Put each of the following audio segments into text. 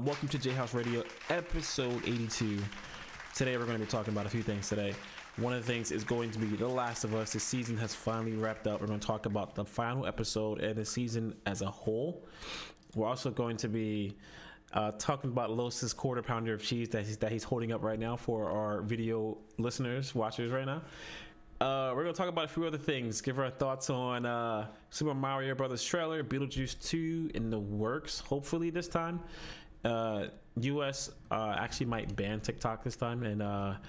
Welcome to JHouze Radio, episode 82. Today we're going to be talking about a few things today. One of the things is going to be The Last of Us. The season has finally wrapped up. We're going to talk about the final episode and the season as a whole. We're also going to be talking about Los's quarter pounder of cheese that he's holding up right now for our video listeners, watchers right now. We're going to talk about a few other things. Give our thoughts on Super Mario Brothers trailer, Beetlejuice 2 in the works, hopefully this time. US actually might ban TikTok this time, and a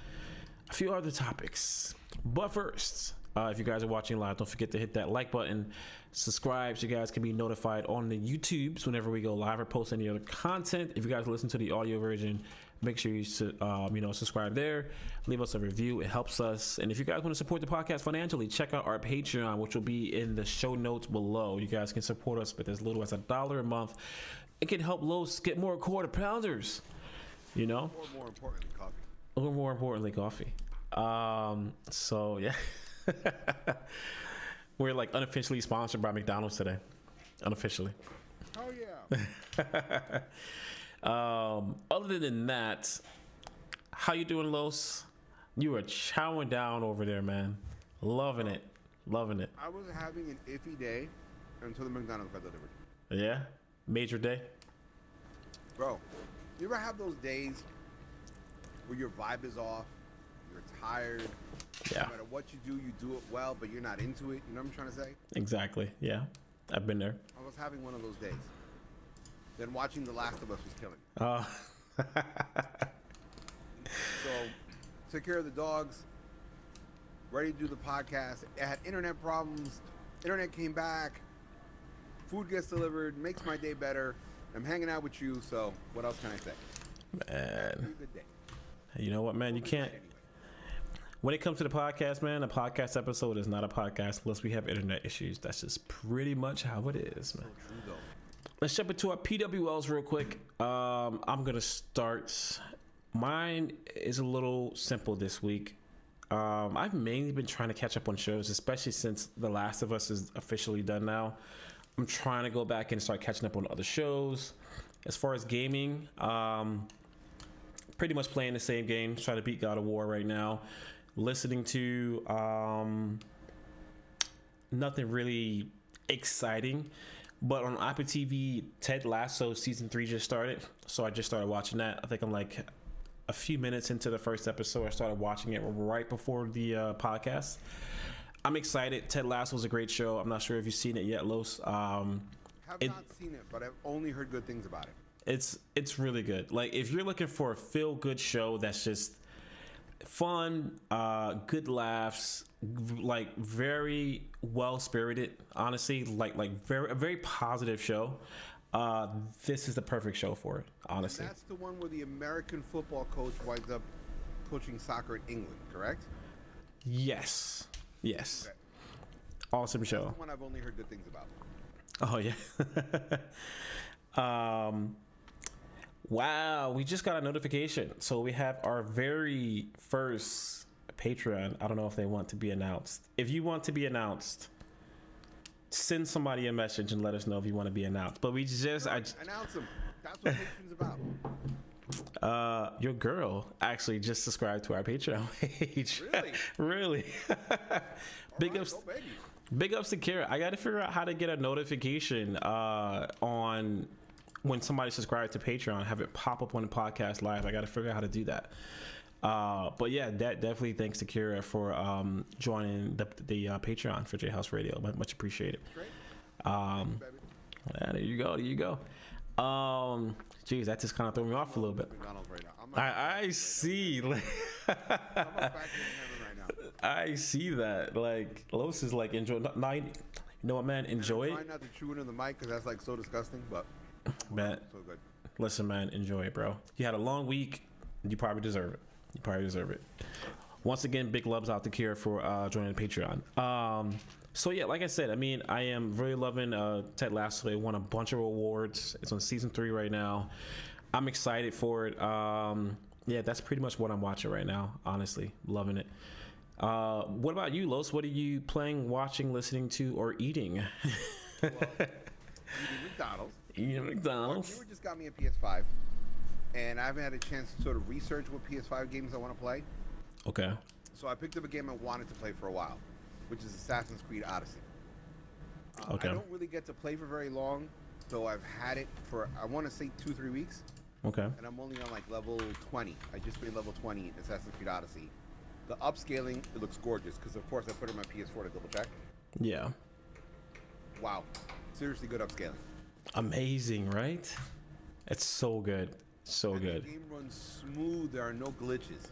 few other topics. But first, if you guys are watching live, don't forget to hit that like button, subscribe so you guys can be notified on the YouTubes whenever we go live or post any other content. If you guys listen to the audio version, make sure you subscribe there, leave us a review. It helps us. And if you guys want to support the podcast financially, check out our Patreon, which will be in the show notes below. You guys can support us with as little as $1 a month. It can help Los get more quarter pounders, you know, or more importantly, coffee. Or more importantly, coffee. So yeah. We're like unofficially sponsored by McDonald's today. Unofficially. Oh yeah. Other than that, how you doing, Los? You are chowing down over there, man. Loving it. I was having an iffy day until the McDonald's got delivered. Yeah? Major day? Bro, you ever have those days where your vibe is off, you're tired, yeah. No matter what you do it well, but you're not into it. You know what I'm trying to say? Exactly, yeah. I've been there. I was having one of those days. Then watching The Last of Us was killing me. So, took care of the dogs, ready to do the podcast. I had internet problems. Internet came back. Food gets delivered, makes my day better. I'm hanging out with you, so what else can I say? Man. Good day. You know what, man? You can't. Anyway. When it comes to the podcast, man, a podcast episode is not a podcast unless we have internet issues. That's just pretty much how it is, man. So true, though. Let's jump into our PWLs real quick. I'm going to start. Mine is a little simple this week. I've mainly been trying to catch up on shows, especially since The Last of Us is officially done now. I'm trying to go back and start catching up on other shows. As far as gaming, pretty much playing the same games, trying to beat God of War right now. Listening to nothing really exciting, but on Apple TV, Ted Lasso season 3 just started, so I just started watching that. I think I'm like a few minutes into the first episode. I started watching it right before the podcast. I'm excited. Ted Lasso is a great show. I'm not sure if you've seen it yet, Los. Have not seen it, but I've only heard good things about it. It's really good. Like, if you're looking for a feel-good show that's just fun, good laughs, like very well-spirited, honestly, like a very positive show, this is the perfect show for it, honestly. And that's the one where the American football coach winds up coaching soccer in England, correct? Yes. Okay. Awesome show. That's the one I've only heard good things about. Oh yeah. Wow, we just got a notification. So we have our very first Patreon. I don't know if they want to be announced. If you want to be announced, send somebody a message and let us know if you want to be announced. But we just announce them. That's what Patreon's about. Your girl actually just subscribed to our Patreon page. Really? Big ups to Kara. I got to figure out how to get a notification on when somebody subscribes to Patreon, have it pop up on the podcast live. I got to figure out how to do that. But yeah, that definitely thanks to Kira for joining the Patreon for JHouze Radio. Much appreciated. Yeah, there you go. Geez, that just kind of threw me off a little bit. I see. I see that. Like, Los is like, enjoy. You know what, man? Enjoy it. Try not to chew into the mic because that's like so disgusting, but man, so good. Listen, man, enjoy it, bro. You had a long week. You probably deserve it. Once again, big loves out to Kira for joining the Patreon. So yeah, like I said, I mean, I am really loving Ted Lasso. It won a bunch of awards. It's on season 3 right now. I'm excited for it. Yeah, that's pretty much what I'm watching right now. Honestly, loving it. What about you, Los? What are you playing, watching, listening to, or eating? Well, eating McDonald's. Eating McDonald's. You just got me a PS5. and I haven't had a chance to sort of research what PS5 games I want to play. Okay. So I picked up a game I wanted to play for a while, which is Assassin's Creed Odyssey. Okay. I don't really get to play for very long, so I've had it for, I want to say 2-3 weeks, Okay. and I'm only on like level 20. I just made level 20 in Assassin's Creed Odyssey. The upscaling, it looks gorgeous, because of course I put it on my PS4 to double check. Yeah. Wow. Seriously good upscaling. Amazing, right? It's so good. So And good. the game runs smooth. There are no glitches.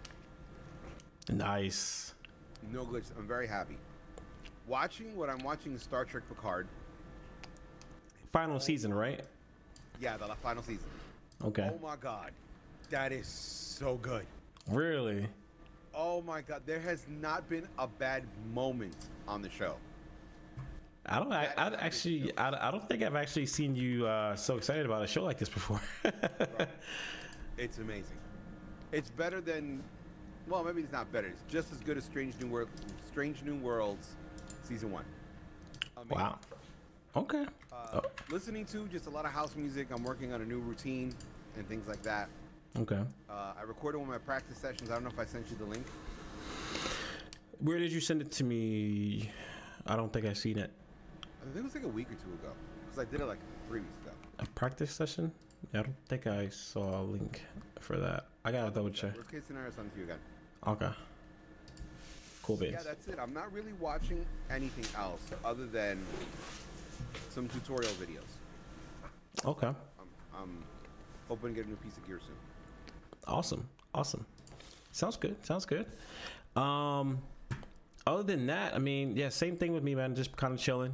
Nice. No glitches. I'm very happy. What I'm watching is Star Trek Picard. Final season, right? Yeah, the final season. Okay. Oh my God. That is so good. Really? Oh my God. There has not been a bad moment on the show. I don't think I've actually seen you so excited about a show like this before. Bro, it's amazing. It's better than, well, maybe it's not better. It's just as good as Strange New Worlds season 1. Amazing. Wow. Okay. Listening to just a lot of house music. I'm working on a new routine and things like that. Okay. I recorded one of my practice sessions. I don't know if I sent you the link. Where did you send it to me? I don't think I've seen it. I think it was like a week or 2 ago, because I did it like 3 weeks ago. A practice session? Yeah, I don't think I saw a link for that. I gotta double check. Worst case scenario, send it to you again. Okay. Cool beans. Yeah, that's it. I'm not really watching anything else other than some tutorial videos. Okay. I'm hoping to get a new piece of gear soon. Awesome. Sounds good. Other than that, I mean, yeah, same thing with me, man. Just kind of chilling,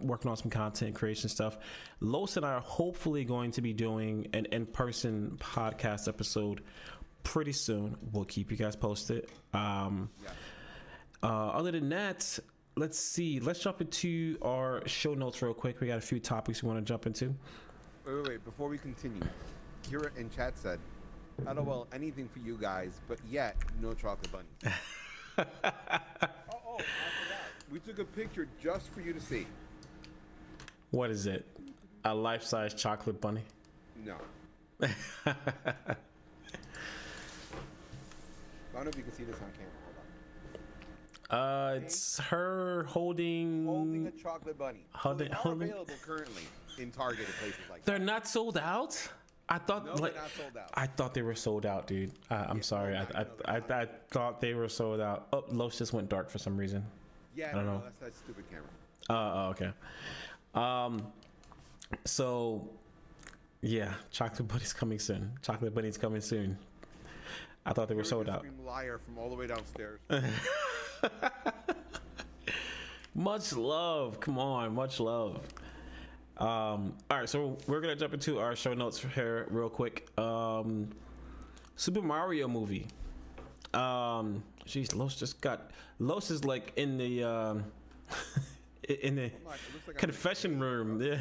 working on some content creation stuff. Los and I are hopefully going to be doing an in-person podcast episode pretty soon. We'll keep you guys posted. Other than that, let's see. Let's jump into our show notes real quick. We got a few topics we want to jump into. Wait. Before we continue, Kira in chat said, "LOL, anything for you guys, but yet no chocolate bunny." I forgot. We took a picture just for you to see. What is it? A life-size chocolate bunny? No. I don't know if you can see this on camera. Hold on. It's her holding a chocolate bunny. Holding- So they are holding- available currently in Target and places like They're that. not sold out. I thought No, like they're not sold out. I thought they were sold out, dude. I'm sorry. no, I thought they were sold out. Oh, Los just went dark for some reason. Yeah, I don't know. That's that stupid camera. Okay. So yeah, chocolate bunny's coming soon. Chocolate bunny's coming soon. I thought they were sold out. Scream liar from all the way downstairs. Much love. Come on, much love. All right, so we're gonna jump into our show notes here real quick. Super Mario movie. Jeez, Los is like in the in the It looks like confession room. Yeah.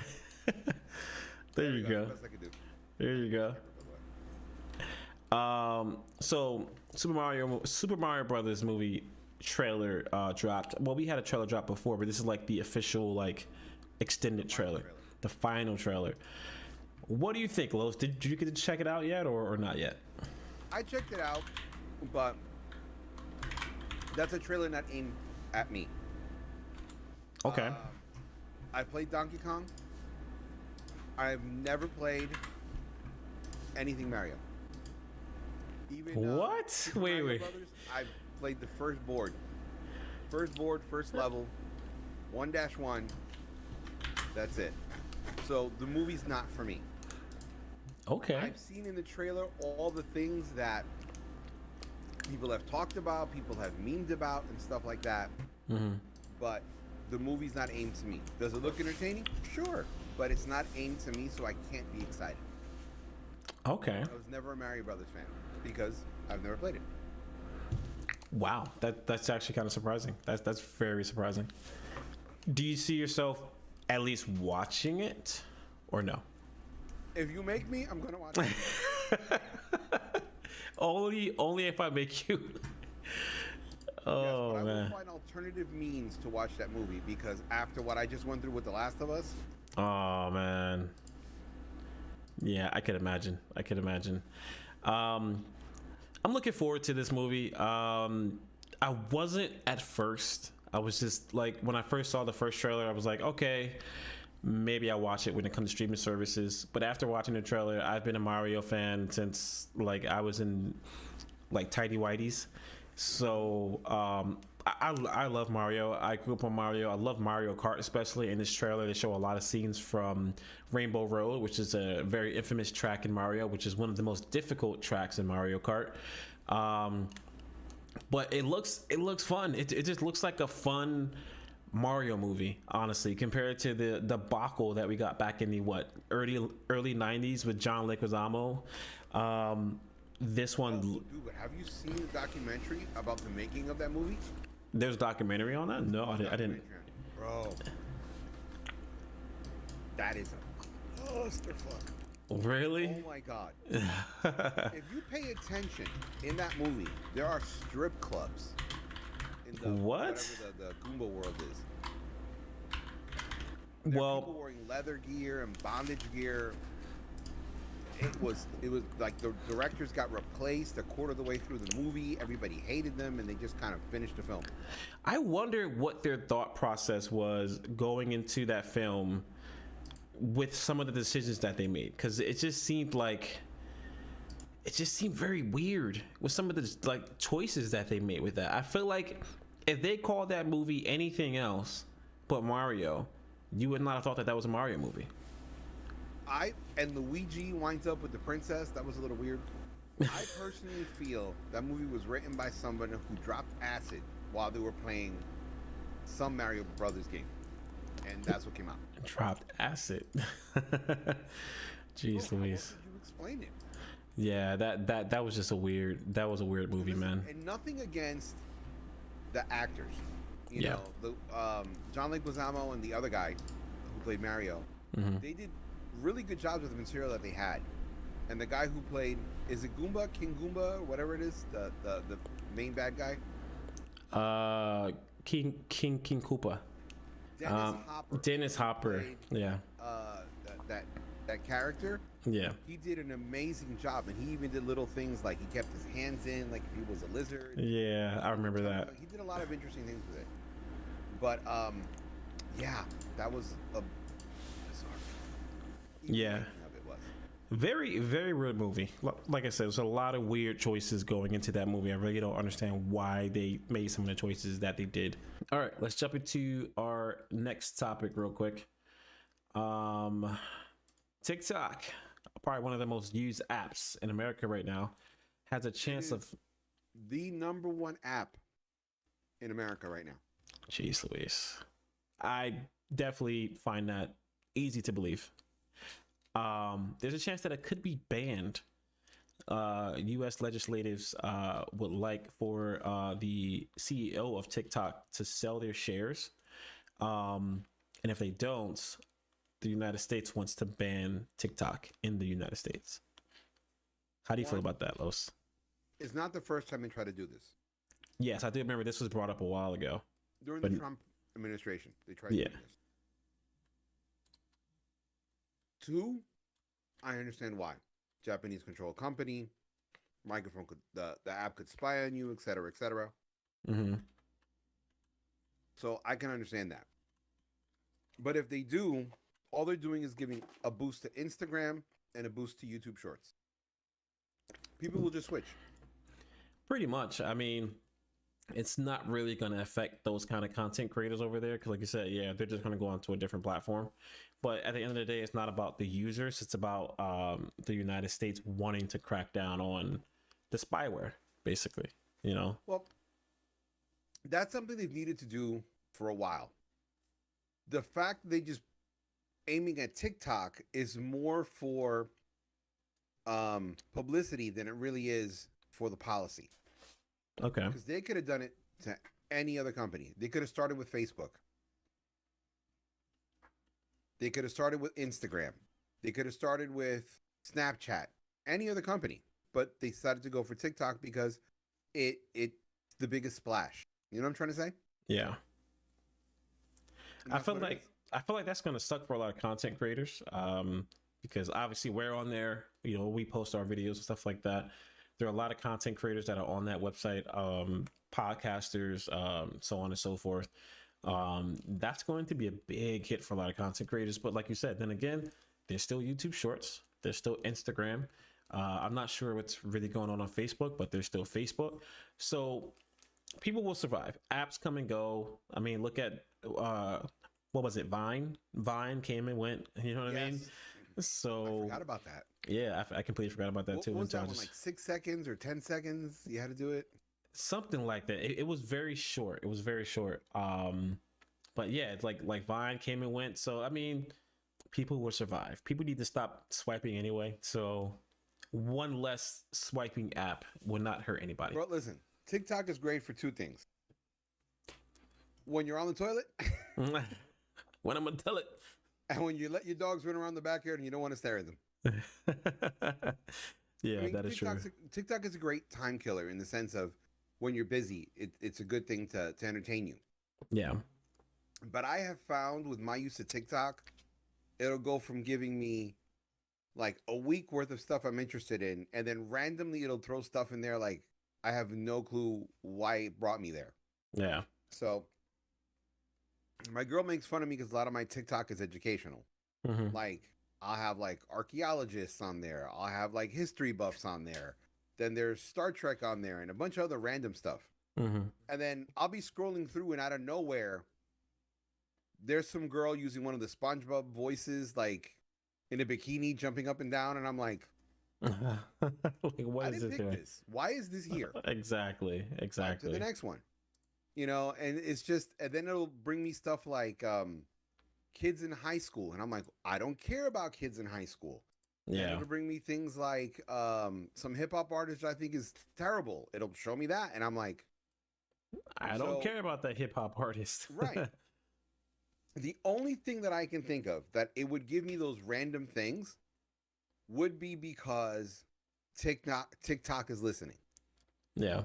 There you go. Best I could do. There you go. So Super Mario Brothers movie trailer dropped. Well, we had a trailer drop before, but this is like the official like extended trailer, the final trailer. What do you think, Los? Did you get to check it out yet, or not yet? I checked it out, but that's a trailer not aimed at me. Okay. I played Donkey Kong. I've never played anything Mario. Even What? Super Wait, Mario wait. Brothers, I've played the first board, first level, 1-1. That's it. So the movie's not for me. Okay. I've seen in the trailer all the things that people have talked about, people have memed about, and stuff like that. Mm-hmm. But the movie's not aimed to me. Does it look entertaining? Sure. But it's not aimed to me, so I can't be excited. Okay. I was never a Mario Brothers fan because I've never played it. Wow. That's actually kind of surprising. That's very surprising. Do you see yourself at least watching it, or no? If you make me, I'm gonna watch it. Only if I make you. Oh, yes, but I man. will find alternative means to watch that movie because after what I just went through with The Last of Us, Oh man. Yeah, I could imagine. I could imagine. I'm looking forward to this movie. I wasn't at first. I was just like, when I first saw the first trailer, I was like, okay, maybe I'll watch it when it comes to streaming services. But after watching the trailer, I've been a Mario fan since like I was in like tidy whities. So I love Mario. I grew up on Mario. I love Mario Kart, especially in this trailer. They show a lot of scenes from Rainbow Road, which is a very infamous track in Mario, which is one of the most difficult tracks in Mario Kart. But it looks fun. It just looks like a fun Mario movie, honestly, compared to the debacle that we got back in the early 90s with John Leguizamo. This one, Dude, but have you seen the documentary about the making of that movie? there's a documentary on that? No, I didn't. Bro, that is a clusterfuck. Really? Oh my god. If you pay attention in that movie, there are strip clubs in the What? whatever the Goomba world is. Well, People wearing leather gear and bondage gear. It was like the directors got replaced a quarter of the way through the movie. Everybody hated them, and they just kind of finished the film. I wonder what their thought process was going into that film with some of the decisions that they made, because it just seemed very weird with some of the like choices that they made with that. I feel like if they called that movie anything else but Mario, you would not have thought that that was a Mario movie. And Luigi winds up with the princess. That was a little weird. I personally feel that movie was written by someone who dropped acid while they were playing some Mario Brothers game, and that's what came out. Dropped acid. Jeez Louise. How else did you explain it? Yeah, that was just a weird movie, man. And nothing against the actors. You Yeah. know, the John Leguizamo and the other guy who played Mario. Mm-hmm. They did really good jobs with the material that they had. And the guy who played, is it Goomba, King Goomba, or whatever it is, the main bad guy? King Koopa. Dennis Hopper. Played, Yeah. That character. Yeah. He did an amazing job, and he even did little things like he kept his hands in, like if he was a lizard. Yeah, I remember that. He did a lot of interesting things with it. But yeah, that was a bizarre. Yeah. Of it was. Very, very weird movie. Like I said, there's a lot of weird choices going into that movie. I really don't understand why they made some of the choices that they did. All right, let's jump into our next topic real quick. TikTok, probably one of the most used apps in America right now, has a chance of the #1 app in America right now. Jeez Louise. I definitely find that easy to believe. There's a chance that it could be banned. U.S. legislatives would like for the CEO of TikTok to sell their shares. And if they don't, the United States wants to ban TikTok in the United States. How do you feel about that, Los? It's not the first time they try to do this. Yes, I do remember this was brought up a while ago. During the Trump administration, they tried to do this. 2, I understand why. Japanese controlled company, microphone could the app could spy on you, etc., etc. Mm-hmm. So I can understand that. But if they do, all they're doing is giving a boost to Instagram and a boost to YouTube Shorts. People will just switch. Pretty much. I mean, it's not really going to affect those kind of content creators over there because, like you said, yeah, they're just going to go onto a different platform. But at the end of the day, it's not about the users. It's about the United States wanting to crack down on the spyware, basically, you know? Well, that's something they've needed to do for a while. The fact that they just aiming at TikTok is more for publicity than it really is for the policy. Okay. Because they could have done it to any other company. They could have started with Facebook. They could have started with Instagram. They could have started with Snapchat. Any other company. But they decided to go for TikTok because it's the biggest splash. You know what I'm trying to say? Yeah. I feel like that's going to suck for a lot of content creators because obviously we're on there. You know, we post our videos and stuff like that. There are a lot of content creators that are on that website, podcasters, so on and so forth. That's going to be a big hit for a lot of content creators. But like you said, then again, there's still YouTube Shorts. There's still Instagram. I'm not sure what's really going on Facebook, but there's still Facebook. So people will survive. Apps come and go. I mean, look at what was it? Vine. Vine came and went. You know what I mean? So I forgot about that. Yeah, I completely forgot about that too. What was that one, like 6 seconds or 10 seconds? You had to do it. Something like that. It was very short. It was very short. But yeah, it's like Vine came and went. So I mean, people will survive. People need to stop swiping anyway. So one less swiping app would not hurt anybody. Bro, listen, TikTok is great for two things. When you're on the toilet, when I'm gonna tell it, and when you let your dogs run around the backyard and you don't want to stare at them. Yeah, I mean, that is true. TikTok is a great time killer in the sense of when you're busy, it's a good thing to entertain you. Yeah. But I have found with my use of TikTok, it'll go from giving me like a week worth of stuff I'm interested in, and then randomly it'll throw stuff in there like I have no clue why it brought me there. Yeah. So my girl makes fun of me because a lot of my TikTok is educational. Like I'll have like archaeologists on there. I'll have like history buffs on there. Then there's Star Trek on there and a bunch of other random stuff. And then I'll be scrolling through and out of nowhere, there's some girl using one of the SpongeBob voices, like in a bikini jumping up and down. And I'm like, what is this here? Why is this here? Exactly. To the next one, you know, and it's just, and then it'll bring me stuff like kids in high school. And I'm like, I don't care about kids in high school. Yeah. And it'll bring me things like some hip hop artist I think is terrible. It'll show me that. And I'm like, I don't care about that hip hop artist. Right. The only thing that I can think of that it would give me those random things would be because TikTok is listening. Yeah.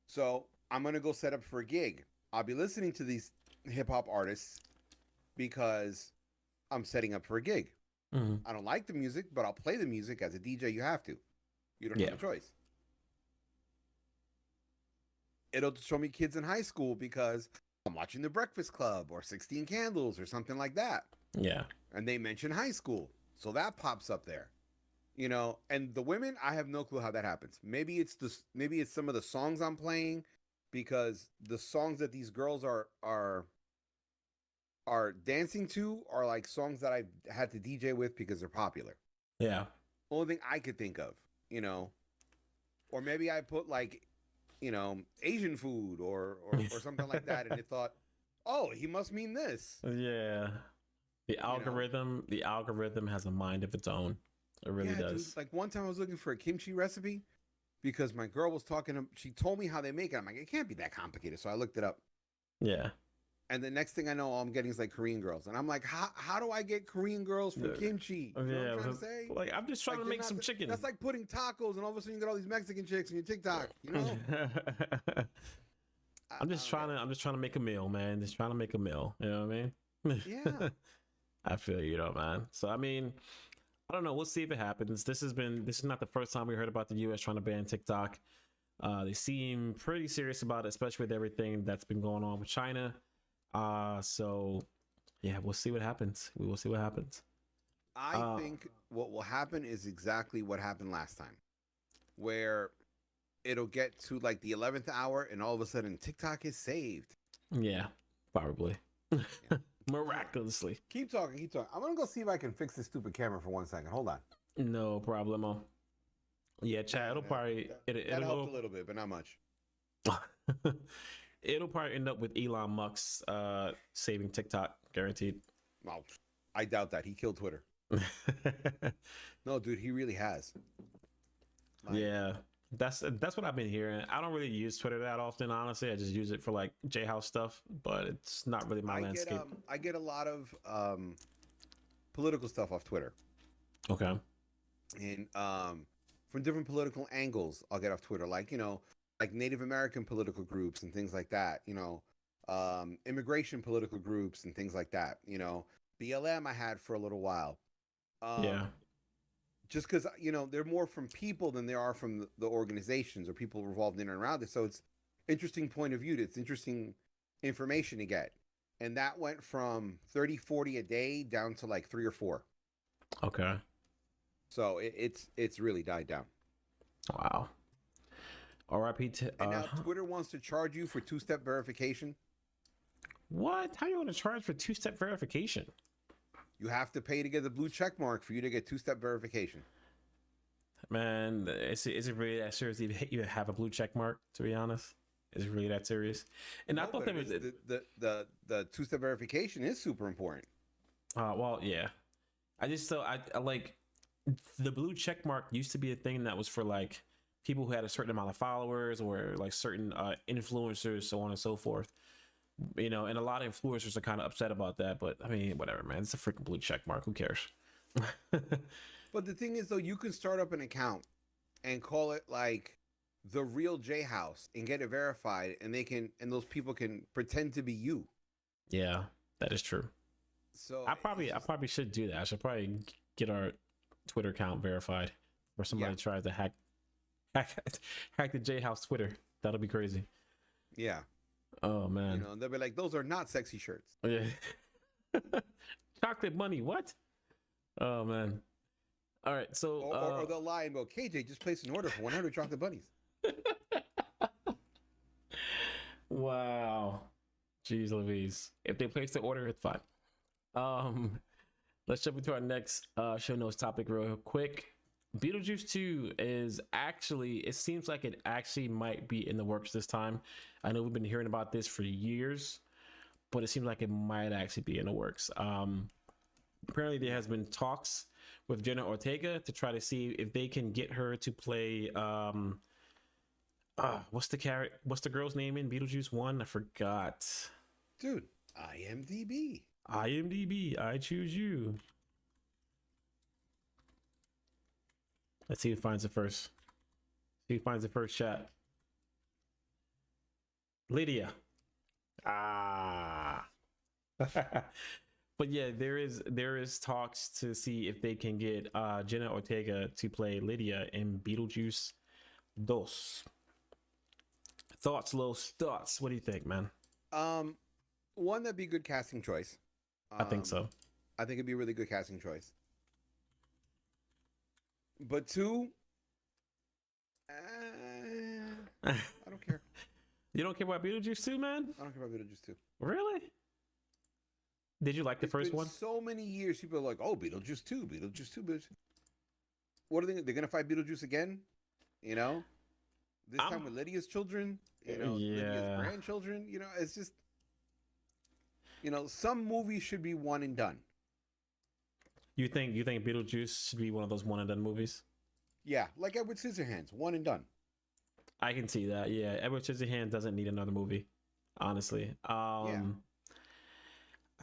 So I'm going to go set up for a gig. I'll be listening to these hip hop artists because I'm setting up for a gig. I don't like the music, but I'll play the music. As a DJ, you have to. You don't have a choice. It'll show me kids in high school because I'm watching The Breakfast Club or 16 Candles or something like that. Yeah. And they mention high school. So that pops up there. You know, and the women, I have no clue how that happens. Maybe it's some of the songs I'm playing, because the songs that these girls are dancing to are like songs that I've had to DJ with because they're popular. Yeah. Only thing I could think of, you know. Or maybe I put like, you know, Asian food or something like that, and it thought, oh, he must mean this. Yeah. The algorithm has a mind of its own. It really does. Dude, like one time I was looking for a kimchi recipe because my girl was she told me how they make it. I'm like, it can't be that complicated. So I looked it up. Yeah. And the next thing I know, all I'm getting is like Korean girls. And I'm like, how do I get Korean girls for kimchi? You know what I'm trying to say? Like, I'm just trying to make some chicken. That's like putting tacos and all of a sudden you get all these Mexican chicks on your TikTok, you know? I'm just trying to make a meal, man. Just trying to make a meal. You know what I mean? Yeah. I feel you though, man. So, I mean, I don't know. We'll see if it happens. This is not the first time we heard about the U.S. trying to ban TikTok. They seem pretty serious about it, especially with everything that's been going on with China. So yeah, we'll see what happens. We will see what happens. I think what will happen is exactly what happened last time, where it'll get to like the 11th hour and all of a sudden TikTok is saved. Yeah, probably. Yeah. Miraculously. Keep talking. I'm gonna go see if I can fix this stupid camera for 1 second. Hold on. No problemo. Yeah, Chad, it'll probably that helped a little bit, but not much. It'll probably end up with Elon Musk saving TikTok, guaranteed. Well, I doubt that. He killed Twitter. No, dude, he really has. Yeah, that's what I've been hearing. I don't really use Twitter that often, honestly. I just use it for like JHouze stuff, but it's not really my landscape. I get a lot of political stuff off Twitter. Okay. And from different political angles, I'll get off Twitter, like, you know, like Native American political groups and things like that, you know, immigration political groups and things like that, you know, BLM I had for a little while. Yeah. just because they're more from people than they are from the organizations or people involved in and around it. So it's interesting point of view. It's interesting information to get, and that went from 30, 40 a day down to like 3 or 4. Okay. So it's really died down. Wow. R.I.P. And now Twitter wants to charge you for 2-step verification. What? How are you going to charge for 2-step verification? You have to pay to get the blue check mark for you to get 2-step verification. Man, is it really that serious? You have a blue check mark, to be honest? Is it really that serious? And No, I thought that was the 2-step verification is super important. Well, yeah. I just so I like the blue check mark used to be a thing that was for like people who had a certain amount of followers or like certain influencers, so on and so forth. And a lot of influencers are kind of upset about that, but I mean, whatever, man. It's a freaking blue check mark. Who cares? But the thing is, though, you can start up an account and call it like the real JHouze and get it verified, and those people can pretend to be you. Yeah, that is true. So I probably should do that. I should probably get our Twitter account verified, or somebody tries to hack the JHouze Twitter. That'll be crazy. Yeah. Oh man. And they'll be like, those are not sexy shirts. Yeah. Chocolate money. What? Oh man. All right. So or they'll lie and go, KJ, just place an order for 100 chocolate bunnies. Wow. Jeez Louise. If they place the order, it's fine. Let's jump into our next show notes topic real quick. Beetlejuice 2 is actually, it seems like it actually might be in the works this time. I know we've been hearing about this for years, but it seems like it might actually be in the works. Apparently there has been talks with Jenna Ortega to try to see if they can get her to play what's the girl's name in Beetlejuice 1? I forgot. Dude, IMDb, I choose you. Let's see who finds it first. See who finds the first shot. Lydia. But yeah, there is talks to see if they can get Jenna Ortega to play Lydia in Beetlejuice 2. Thoughts, Los? Thoughts? What do you think, man? One, that'd be a good casting choice. I think so. I think it'd be a really good casting choice. But 2, I don't care. You don't care about Beetlejuice 2, man? I don't care about Beetlejuice 2. Really? Did you like the first one? So many years, people are like, "Oh, Beetlejuice 2, Beetlejuice 2." Beetlejuice. What are they? They're gonna fight Beetlejuice again? This time with Lydia's children. Lydia's grandchildren. It's just, some movies should be one and done. You think Beetlejuice should be one of those one and done movies? Yeah, like Edward Scissorhands, one and done. I can see that. Yeah, Edward Scissorhands doesn't need another movie, honestly. I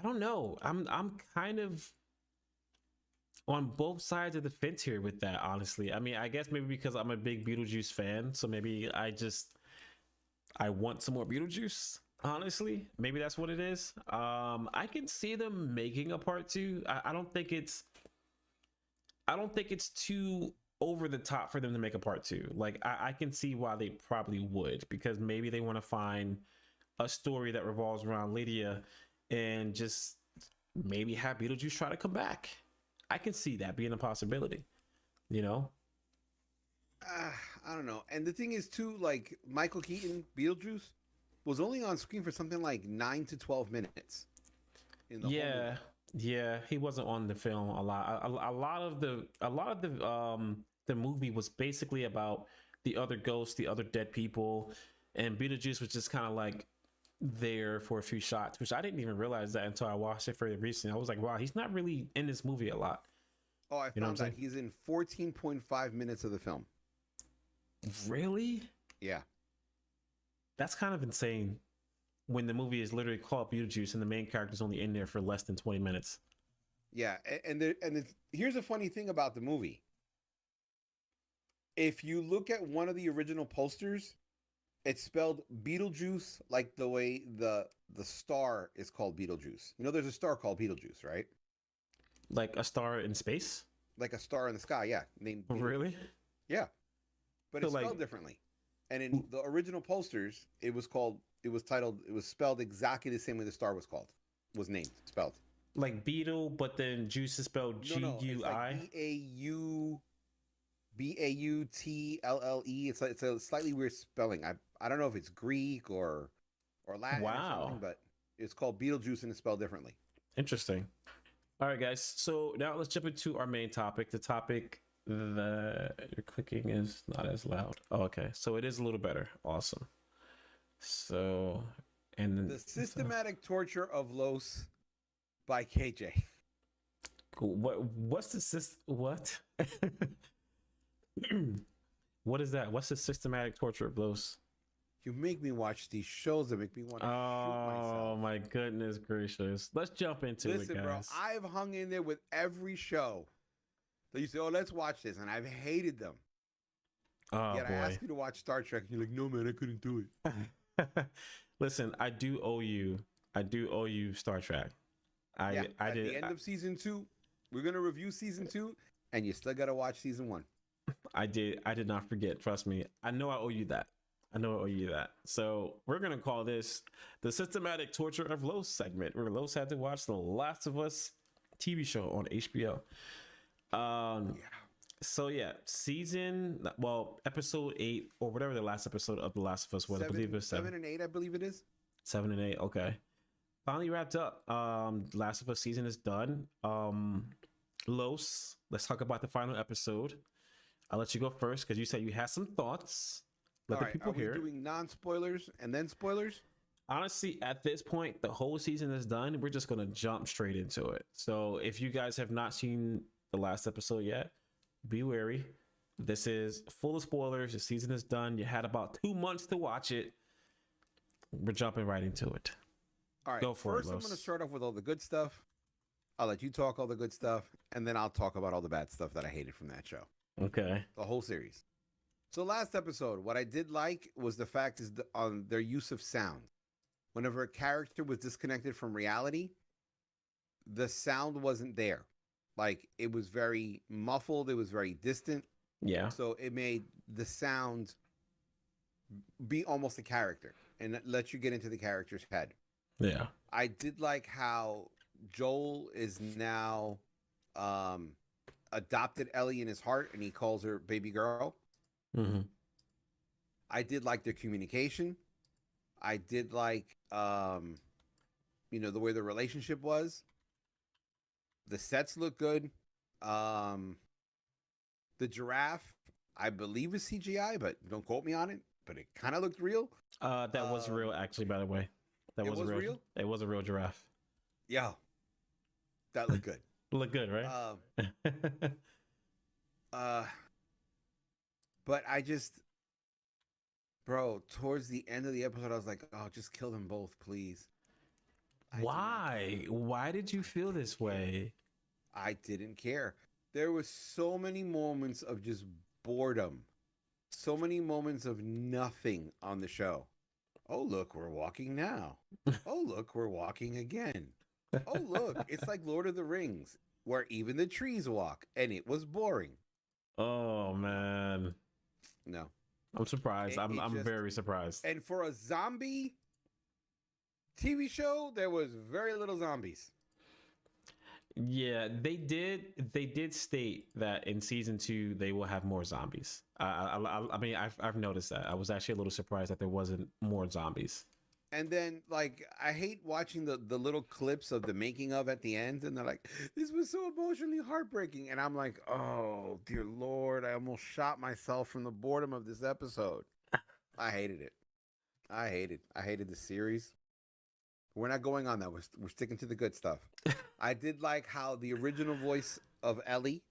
don't know. I'm kind of on both sides of the fence here with that, honestly. I mean, I guess maybe because I'm a big Beetlejuice fan, so maybe I want some more Beetlejuice. Honestly, maybe that's what it is. I can see them making a part 2. I don't think it's too over the top for them to make a part 2. Like I can see why they probably would, because maybe they want to find a story that revolves around Lydia and just maybe have Beetlejuice try to come back. I can see that being a possibility, I don't know. And the thing is too, like Michael Keaton, Beetlejuice, was only on screen for something like 9 to 12 minutes. Yeah, he wasn't on the film a lot. A lot of the movie was basically about the other ghosts, the other dead people, and Beetlejuice was just kind of like there for a few shots, which I didn't even realize that until I watched it for recently. I was like, wow, he's not really in this movie a lot. Oh, I found that he's in 14.5 minutes of the film. Really? Yeah. That's kind of insane when the movie is literally called Beetlejuice and the main character's only in there for less than 20 minutes. Yeah, here's a funny thing about the movie. If you look at one of the original posters, it's spelled Beetlejuice like the way the star is called Beetlejuice. There's a star called Beetlejuice, right? Like a star in space? like a star in the sky. Yeah, named Beetlejuice. Really? Yeah, but So it's like, spelled differently. And in the original posters, it was spelled exactly the same way the star was named, spelled. like Beetle, but then juice is spelled No, it's like G-U-I. Bauttlle. It's a slightly weird spelling. I don't know if it's Greek or Latin or something, Wow. but it's called Beetlejuice and it's spelled differently. Interesting. All right, guys. So now let's jump into our main topic. The topic that your clicking is not as loud. Oh, okay. So it is a little better. Awesome. So, and The Systematic Torture of Los by KJ. what's the what? What is that? What's the systematic torture of those? You make me watch these shows that make me want to shoot myself. Oh my goodness gracious. Let's jump into it, Listen, guys. bro, I've hung in there with every show. That you say, oh, let's watch this, and I've hated them. Oh Yet I boy. ask you to watch Star Trek, and you're like, no, man, I couldn't do it. Listen, I do owe you Star Trek. I At did. the end of season 2, we're gonna review season 2, and you still gotta watch season 1. I did not forget. Trust me. I know I owe you that. So we're gonna call this the systematic torture of Los segment, where Los had to watch The Last of Us TV show on HBO. So yeah, episode 8 or whatever the last episode of The Last of Us was. I believe it was 7 and 8, I believe it is. 7 and 8. Okay, finally wrapped up. Last of Us season is done. Los, let's talk about the final episode. I'll let you go first because you said you had some thoughts. Let the people hear. Are we doing non-spoilers and then spoilers? Honestly, at this point, the whole season is done. We're just gonna jump straight into it. So if you guys have not seen the last episode yet, be wary. This is full of spoilers. The season is done. You had about 2 months to watch it. We're jumping right into it. All right. Go for it, First, I'm Los. going to start off with all the good stuff. I'll let you talk all the good stuff, and then I'll talk about all the bad stuff that I hated from that show. Okay. The whole series. So last episode, what I did like was the fact is on their use of sound. Whenever a character was disconnected from reality, the sound wasn't there. Like, it was very muffled. It was very distant. Yeah. So it made the sound be almost a character and let you get into the character's head. Yeah. I did like how Joel is now adopted Ellie in his heart and he calls her baby girl. Mm-hmm. I did like their communication. I did like, the way the relationship was. The sets look good. The giraffe, I believe, is CGI, but don't quote me on it. But it kind of looked real. That was real, actually. By the way, that was real. It was a real giraffe. Yeah, that looked good. Look good, right? But I just, bro, towards the end of the episode, I was like, oh, just kill them both, please. Why? Why did you feel this way? I didn't care. There was so many moments of just boredom. So many moments of nothing on the show. Oh, look, we're walking now. Oh, look, we're walking again. Oh, look, it's like Lord of the Rings, where even the trees walk, and it was boring. Oh, man. No. I'm surprised. I'm very surprised. And for a zombie TV show, there was very little zombies. Yeah, they did state that in season 2 they will have more zombies. I mean, I've noticed that. I was actually a little surprised that there wasn't more zombies. And then, like, I hate watching the little clips of the making of at the end, and they're like, this was so emotionally heartbreaking. And I'm like, oh, dear Lord, I almost shot myself from the boredom of this episode. I hated it. I hated the series. We're not going on that. We're sticking to the good stuff. I did like how the original voice of Ellie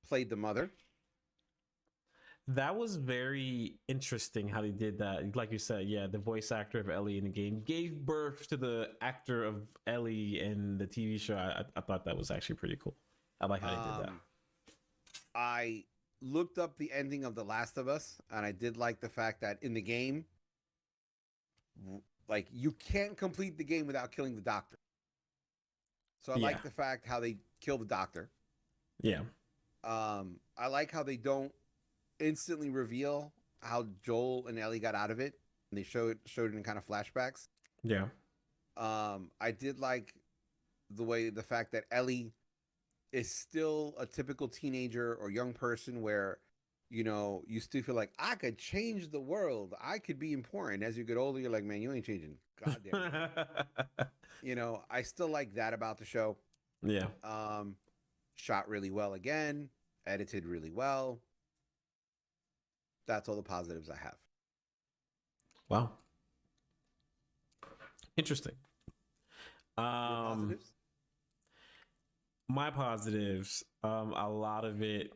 played the mother. That was very interesting how they did that. Like you said, yeah, the voice actor of Ellie in the game gave birth to the actor of Ellie in the TV show. I thought that was actually pretty cool. I like how they did that. I looked up the ending of The Last of Us, and I did like the fact that in the game, like, you can't complete the game without killing the doctor. So I like the fact how they kill the doctor. Yeah. I like how they don't instantly reveal how Joel and Ellie got out of it. And they showed it in kind of flashbacks. Yeah. I did like the fact that Ellie is still a typical teenager or young person where you still feel like I could change the world, I could be important. As you get older, you're like, man, you ain't changing goddamn I still like that about the show. Yeah. um Shot really well again, edited really well. That's all the positives I have. Wow. Interesting. Your Um, positives? my positives, a lot of it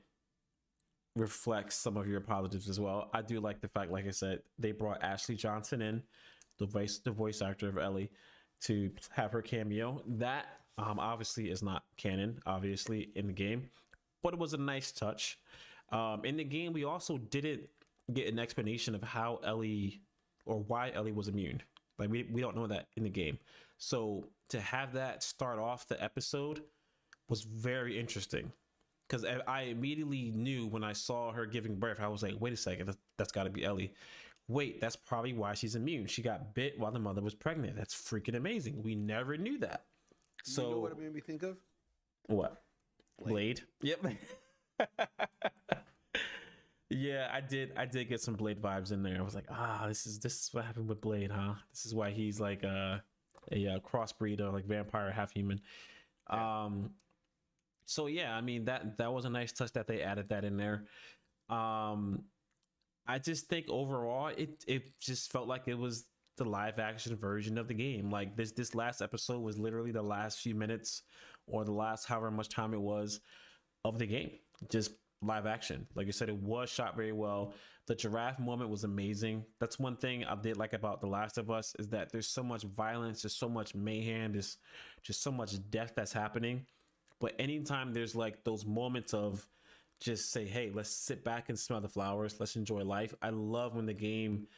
reflects some of your positives as well. I do like the fact, like I said, they brought Ashley Johnson in, the voice actor of Ellie, to have her cameo. That obviously is not canon, obviously in the game, but it was a nice touch. In the game, we also didn't get an explanation of how Ellie or why Ellie was immune. Like we don't know that in the game. So to have that start off the episode was very interesting because I immediately knew when I saw her giving birth. I was like, wait a second, that's got to be Ellie. Wait, that's probably why she's immune. She got bit while the mother was pregnant. That's freaking amazing. We never knew that. So You know what it made me think of? what? Blade. Yep. Yeah, I did get some Blade vibes in there. I was like, this is what happened with Blade, huh? This is why he's like a crossbreed of like vampire, half human. Yeah. So yeah, I mean that was a nice touch that they added that in there. Um, I just think overall it just felt like it was the live action version of the game. Like this last episode was literally the last few minutes or the last however much time it was of the game. Just live action. Like you said, it was shot very well. The giraffe moment was amazing. That's one thing I did like about The Last of Us is that there's so much violence, there's so much mayhem, there's just so much death that's happening. But anytime there's like those moments of just say, hey, let's sit back and smell the flowers, let's enjoy life. I love when the game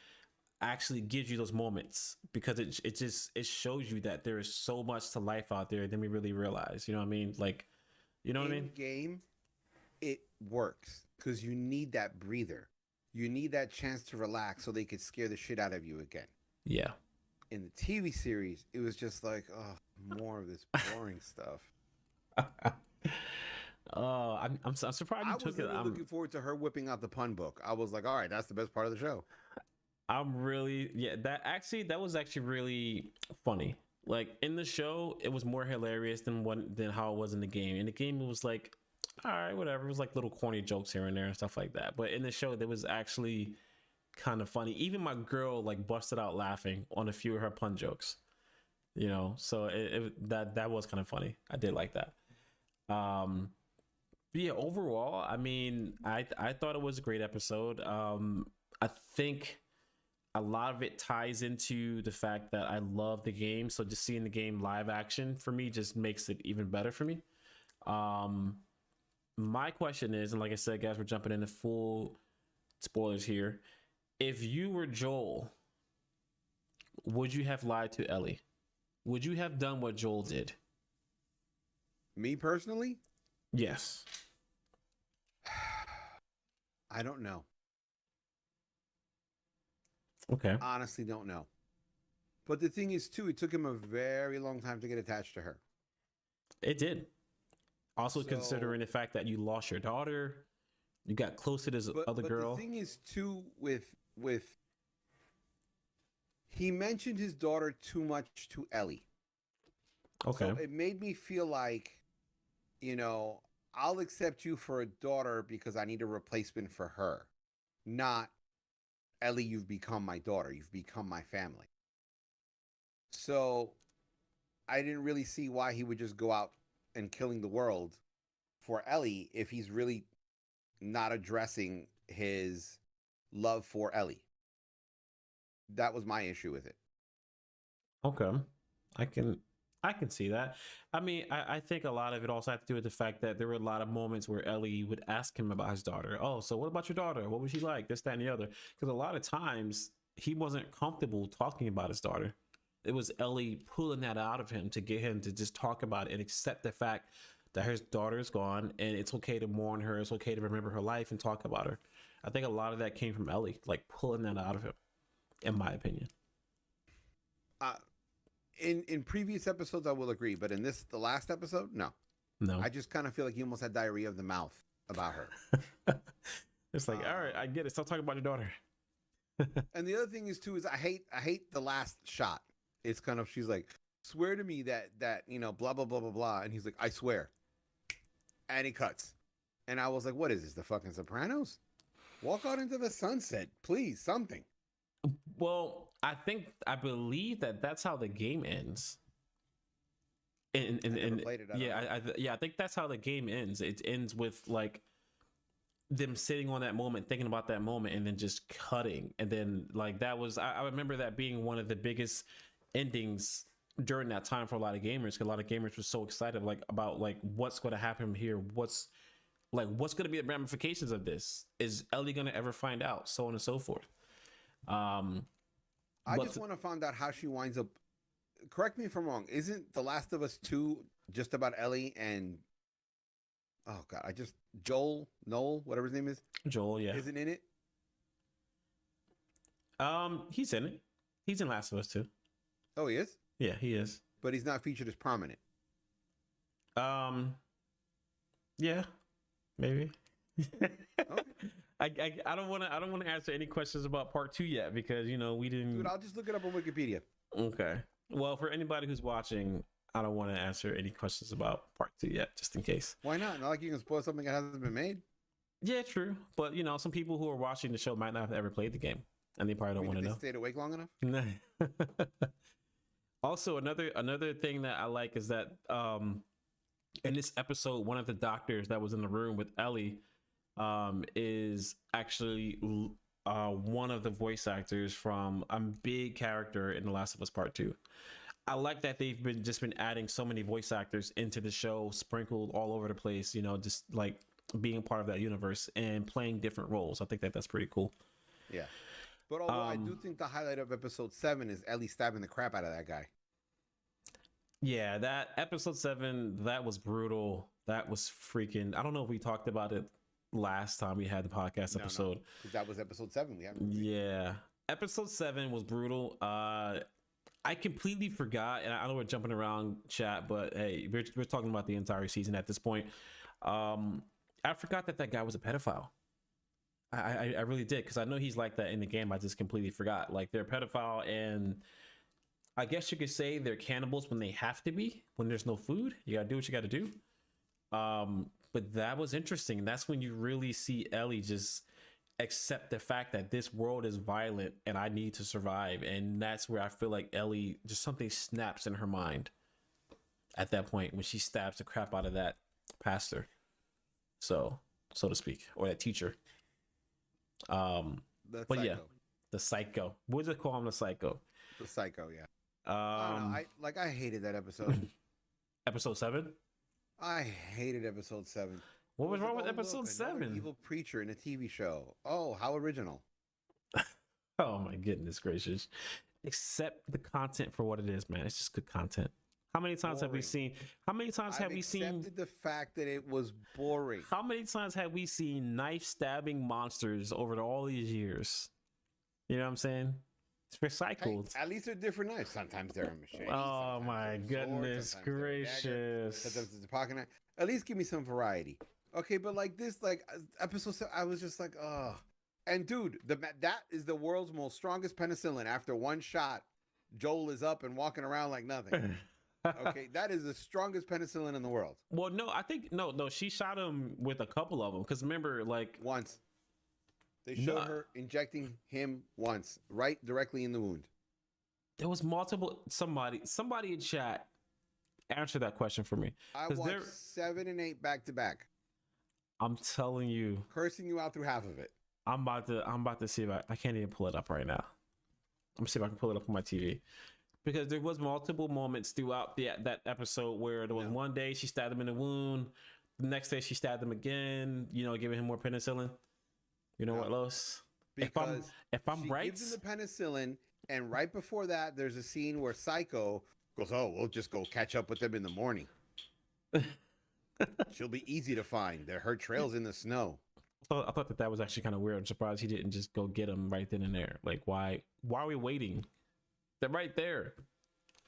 actually gives you those moments because it shows you that there is so much to life out there than we really realize. You know what I mean? Like, you know what I In mean? game, it works because you need that breather. You need that chance to relax so they could scare the shit out of you again. Yeah. In the TV series, it was just like, oh, more of this boring stuff. Oh, I'm surprised I you was took it. literally looking forward to her whipping out the pun book. I was like, all right, that's the best part of the show. I'm really, yeah, that was actually really funny. Like in the show, it was more hilarious than how it was in the game. In the game, it was like, all right, whatever. It was like little corny jokes here and there and stuff like that. But in the show, there was actually kind of funny. Even my girl like busted out laughing on a few of her pun jokes. So that was kind of funny. I did like that. Um, but yeah, overall, I mean, I thought it was a great episode. I think a lot of it ties into the fact that I love the game. So just seeing the game live action for me just makes it even better for me. My question is, and like I said, guys, we're jumping into full spoilers here. If you were Joel, would you have lied to Ellie? Would you have done what Joel did? Me personally, Yes. I don't know. Okay. Honestly, don't know. But the thing is, too, it took him a very long time to get attached to her. It did. Also So, considering the fact that you lost your daughter, you got close to this other girl. the thing is, too, with he mentioned his daughter too much to Ellie. Okay. So it made me feel like, I'll accept you for a daughter because I need a replacement for her. Not, Ellie, you've become my daughter. You've become my family. So I didn't really see why he would just go out and killing the world for Ellie if he's really not addressing his love for Ellie. That was my issue with it. Okay. I can see that. I mean, I think a lot of it also had to do with the fact that there were a lot of moments where Ellie would ask him about his daughter. Oh, so what about your daughter? What was she like? This, that, and the other. Because a lot of times he wasn't comfortable talking about his daughter. It was Ellie pulling that out of him to get him to just talk about it and accept the fact that his daughter is gone, and it's okay to mourn her. It's okay to remember her life and talk about her. I think a lot of that came from Ellie, like pulling that out of him, in my opinion. In previous episodes, I will agree, but in the last episode, no. No, I just kind of feel like he almost had diarrhea of the mouth about her. it's like, all right, I get it. Stop talking about your daughter. And the other thing is too is I hate the last shot. It's kind of she's like, swear to me that blah blah blah blah blah, and he's like, I swear, and he cuts, and I was like, what is this, the fucking Sopranos? Walk out into the sunset, please, something. Well, I believe that's how the game ends. And I think that's how the game ends. It ends with like them sitting on that moment, thinking about that moment, and then just cutting. And then like that was I remember that being one of the biggest endings during that time for a lot of gamers, because a lot of gamers were so excited about what's going to happen here, what's going to be the ramifications of this, is Ellie going to ever find out, so on and so forth. I just want to find out how she winds up. Correct me if I'm wrong, isn't The Last of Us 2 just about Ellie and Noel, whatever his name is? Joel, yeah. Isn't in it? He's in it. He's in Last of Us 2. Oh, he is? Yeah, he is. But he's not featured as prominent. Yeah, maybe. Okay. I don't want to answer any questions about part 2 yet, because we didn't. Dude, I'll just look it up on Wikipedia. Okay. Well, for anybody who's watching, I don't want to answer any questions about part 2 yet, just in case. Why not? Not like you can spoil something that hasn't been made. Yeah, true. But some people who are watching the show might not have ever played the game, and they probably don't want to know. Stayed awake long enough. Also, another thing that I like is that in this episode, one of the doctors that was in the room with Ellie is actually one of the voice actors from a big character in The Last of Us Part 2. I like that they've been adding so many voice actors into the show, sprinkled all over the place, just like being part of that universe and playing different roles. I think that's pretty cool. Yeah. But although I do think the highlight of episode 7 is Ellie stabbing the crap out of that guy. Yeah, that episode 7, that was brutal. That was freaking, I don't know if we talked about it last time we had the podcast episode. Because that was episode 7. We haven't. Yeah. Episode 7 was brutal. I completely forgot, and I know we're jumping around chat, but hey, we're talking about the entire season at this point. I forgot that guy was a pedophile. I really did, because I know he's like that in the game. I just completely forgot. Like, they're a pedophile, and I guess you could say they're cannibals when they have to be, when there's no food. You gotta do what you gotta do. But that was interesting. That's when you really see Ellie just accept the fact that this world is violent and I need to survive. And that's where I feel like Ellie, just something snaps in her mind at that point when she stabs the crap out of that pastor, so to speak, or that teacher. But psycho. Yeah, the psycho. We'll just call him the psycho. The psycho, yeah. I hated that episode. Episode 7? I hated episode 7. What was wrong with episode 7? Evil preacher in a TV show. Oh, how original. Oh my goodness gracious. Accept the content for what it is, man. It's just good content. How many times have we seen accepted the fact that it was boring. How many times have we seen knife stabbing monsters over all these years? You know what I'm saying? It's recycled. Hey, at least they're different knives. Sometimes they're a machete. Oh my goodness gracious. Sometimes it's a pocket knife. At least give me some variety. Okay, but like this, like episode 7, I was just like, oh. And dude, that is the world's most strongest penicillin. After one shot, Joel is up and walking around like nothing. Okay, that is the strongest penicillin in the world. Well, no, I think no. She shot him with a couple of them, because remember, like once they showed her injecting him once, right directly in the wound. There was multiple. Somebody in chat answer that question for me. I watched 7 and 8 back to back. I'm telling you, cursing you out through half of it. I'm about to see if I can't even pull it up right now. I'm gonna see if I can pull it up on my TV, because there was multiple moments throughout that episode where there was one day she stabbed him in the wound, the next day she stabbed him again, giving him more penicillin. You know what, Los? Because if I'm right, gives him the penicillin, and right before that, there's a scene where Psycho goes, "Oh, we'll just go catch up with them in the morning." She'll be easy to find. Her trail's in the snow. I thought that was actually kind of weird. I'm surprised he didn't just go get him right then and there. Like, why are we waiting? They're right there.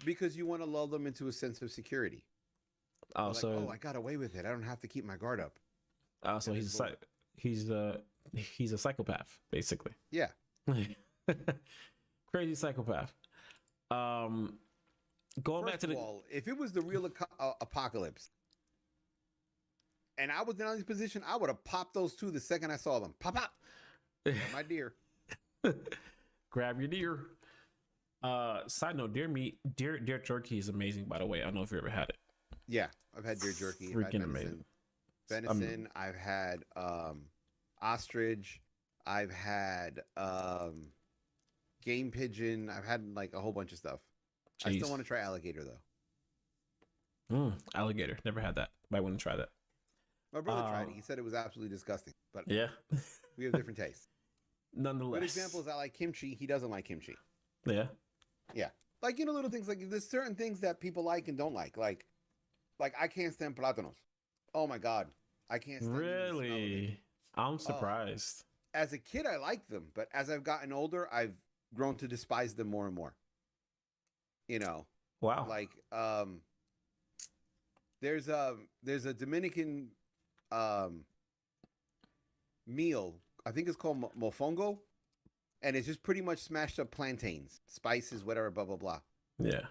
Because you want to lull them into a sense of security. Oh, Like, so I got away with it. I don't have to keep my guard up. so he's a psychopath, basically. Yeah. Crazy psychopath. Going back First to of all, if it was the real apocalypse, and I was in this position, I would have popped those two the second I saw them. Pop, pop. My deer. grab your deer. Side note, deer jerky is amazing, by the way. I don't know if you ever had it. Yeah, I've had deer jerky. Freaking amazing. Venison. I've had ostrich. I've had game pigeon. I've had like a whole bunch of stuff. Jeez. I still want to try alligator though. Alligator. Never had that. Might want to try that. My brother tried it. He said it was absolutely disgusting. But yeah, we have different tastes. Nonetheless. Good example is I like kimchi. He doesn't like kimchi. Yeah. Yeah. Like, little things like there's certain things that people like and don't like. Like I can't stand plátanos. Oh my God. I can't stand Really? I'm surprised. As a kid, I liked them. But as I've gotten older, I've grown to despise them more and more. Wow. Like, there's a Dominican meal. I think it's called mofongo, and it's just pretty much smashed up plantains, spices, whatever, blah blah blah. Yeah.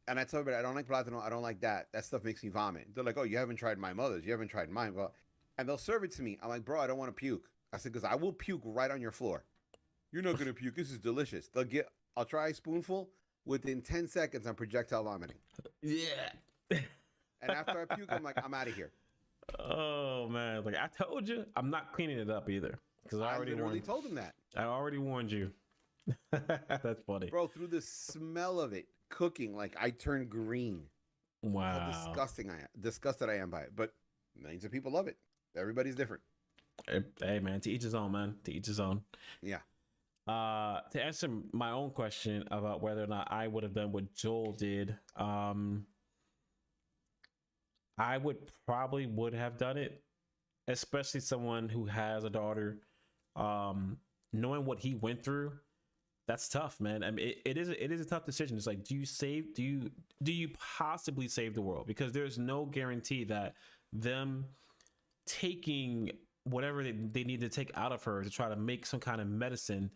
And I tell everybody, I don't like plátano. I don't like that. That stuff makes me vomit. They're like, oh, you haven't tried my mother's. You haven't tried mine. Well, and they'll serve it to me. I'm like, bro, I don't want to puke. I said, because I will puke right on your floor. You're not gonna puke. This is delicious. I'll try a spoonful. Within 10 seconds, I'm projectile vomiting. Yeah. And after I puke, I'm like, I'm out of here. Oh man, like I told you, I'm not cleaning it up either because I already told him that. I already warned you. That's funny, bro. Through the smell of it cooking, like I turned green. Wow, how disgusted I am by it. But millions of people love it. Everybody's different. Hey man, to each his own, man. To each his own. Yeah. To answer my own question about whether or not I would have done what Joel did, I would have done it, especially someone who has a daughter. Knowing what he went through, that's tough, man. I mean, it is a tough decision. It's like, do you possibly save the world? Because there's no guarantee that them taking whatever they need to take out of her to try to make some kind of medicine,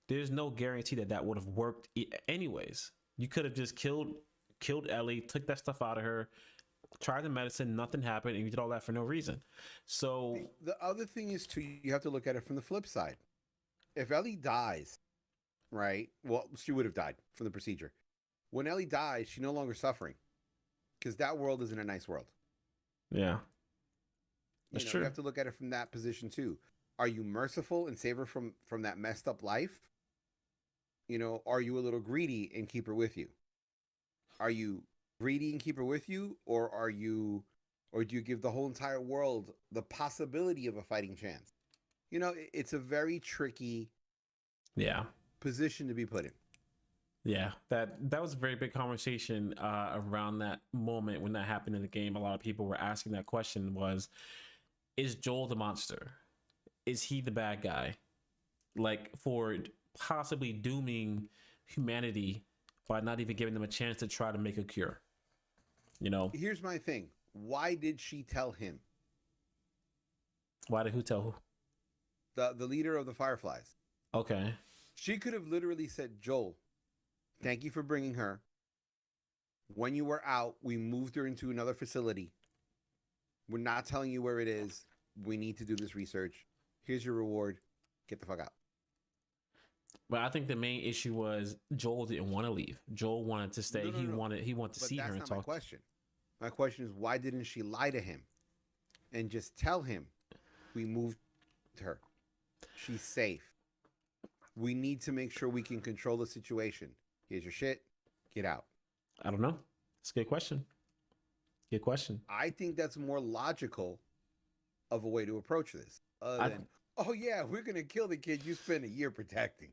there's no guarantee that would have worked anyways. You could have just killed Ellie, took that stuff out of her, tried the medicine, nothing happened, and you did all that for no reason. So the other thing is too, you have to look at it from the flip side. If Ellie dies, right? Well, she would have died from the procedure. When Ellie dies, she's no longer suffering because that world isn't a nice world. Yeah. That's true. You have to look at it from that position too. Are you merciful and save her from that messed up life? Are you a little greedy and keep her with you? Are you greedy and keep her with you, or do you give the whole entire world the possibility of a fighting chance? It's a very tricky position to be put in. Yeah, that was a very big conversation around that moment when that happened in the game. A lot of people were asking that question was, is Joel the monster? Is he the bad guy? Like, for possibly dooming humanity by not even giving them a chance to try to make a cure. Here's my thing. Why did she tell him? Why did who tell who? The leader of the Fireflies. Okay. She could have literally said, Joel, thank you for bringing her. When you were out, we moved her into another facility. We're not telling you where it is. We need to do this research. Here's your reward. Get the fuck out. But I think the main issue was Joel didn't want to leave. Joel wanted to stay. No. He wanted to see her and talk. My question. My question is, why didn't she lie to him and just tell him we moved her? She's safe. We need to make sure we can control the situation. Here's your shit. Get out. I don't know. It's a good question. Good question. I think that's more logical of a way to approach this. Other than, oh yeah, we're going to kill the kid you spent a year protecting.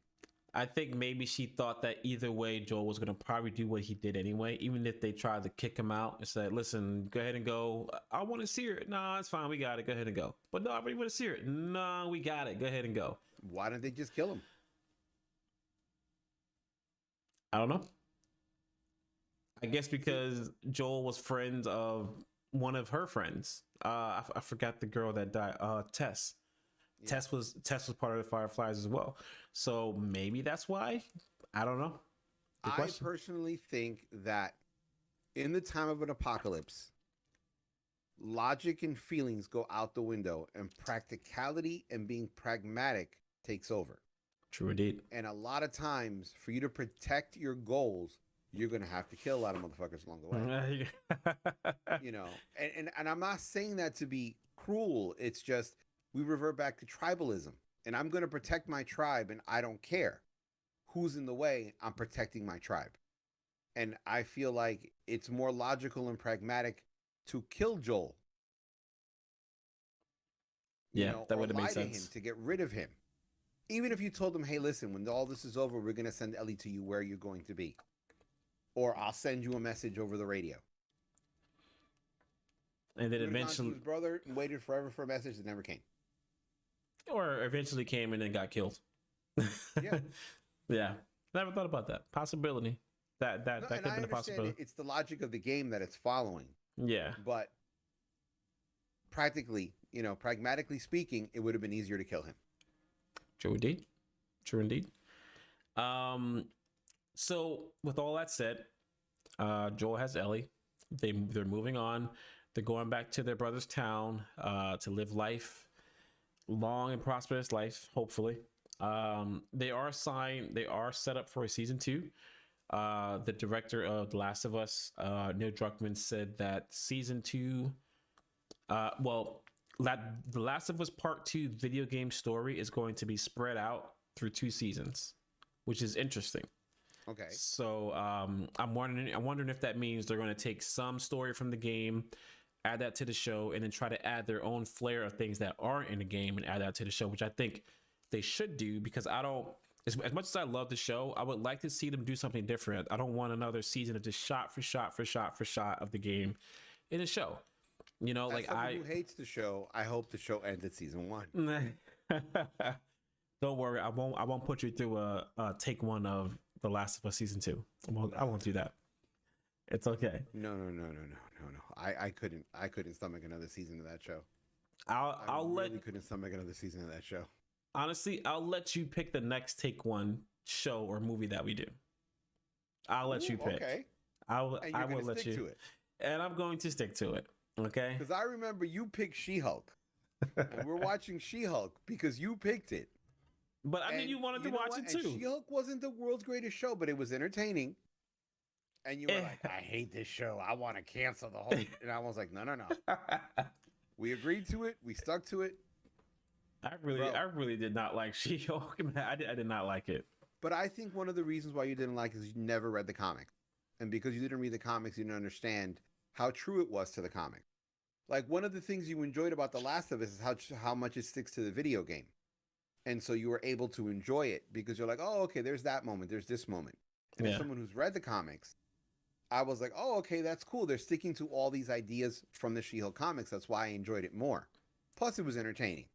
I think maybe she thought that either way, Joel was gonna probably do what he did anyway, even if they tried to kick him out and said, "Listen, go ahead and go. I want to see it. Nah, it's fine. We got it. Go ahead and go." But no, I really want to see it. No, we got it. Go ahead and go. Why didn't they just kill him? I don't know. I guess because Joel was friends of one of her friends. I forgot the girl that died. Tess. Yeah. Tess was part of the Fireflies as well. So maybe that's why. I don't know. I personally think that in the time of an apocalypse, logic and feelings go out the window, and practicality and being pragmatic takes over. True indeed. And a lot of times, for you to protect your goals, you're gonna have to kill a lot of motherfuckers along the way. You know, and I'm not saying that to be cruel. It's just we revert back to tribalism, and I'm gonna protect my tribe, and I don't care who's in the way. I'm protecting my tribe, and I feel like it's more logical and pragmatic to kill Joel. Yeah, that would have made sense. Him to get rid of him. Even if you told him, "Hey, listen, when all this is over, we're gonna send Ellie to you where you're going to be, or I'll send you a message over the radio." And then eventually, his brother waited forever for a message that never came, or eventually came and then got killed. Yeah, yeah. Never thought about that possibility. That could have been a possibility. It's the logic of the game that it's following. Yeah, but practically, pragmatically speaking, it would have been easier to kill him. True indeed. True indeed. So with all that said, Joel has Ellie. They're moving on. They're going back to their brother's town to live life, long and prosperous life, hopefully. They are set up for a season 2. The director of The Last of Us, Neil Druckmann, said that season 2, The Last of Us Part 2 video game story is going to be spread out through 2 seasons, which is interesting. Okay. So I'm wondering if that means they're going to take some story from the game, add that to the show, and then try to add their own flair of things that aren't in the game and add that to the show, which I think they should do, because as much as I love the show, I would like to see them do something different. I don't want another season of just shot for shot of the game in a show. As someone who hates the show, I hope the show ends at season 1. Don't worry, I won't put you through a take 1 of The Last of Us season 2. I won't do that. It's okay. No. I couldn't stomach another season of that show. I really couldn't stomach another season of that show. Honestly, I'll let you pick the next take 1 show or movie that we do. I'll let you pick. Okay. I will let you. To it. And I'm going to stick to it. Okay. Because I remember you picked She-Hulk, and we're watching She-Hulk because you picked it. But I mean, you wanted to watch it too. And She-Hulk wasn't the world's greatest show, but it was entertaining. And you were like, "I hate this show. I want to cancel the whole." And I was like, "No. We agreed to it. We stuck to it." I really did not like She-Hulk. I did not like it. But I think one of the reasons why you didn't like it is you never read the comics, and because you didn't read the comics, you didn't understand how true it was to the comic. Like, one of the things you enjoyed about The Last of Us is how much it sticks to the video game. And so you were able to enjoy it because you're like, "Oh, okay, there's that moment, there's this moment." And as someone who's read the comics, I was like, "Oh, okay, that's cool. They're sticking to all these ideas from the She-Hulk comics. That's why I enjoyed it more. Plus, it was entertaining."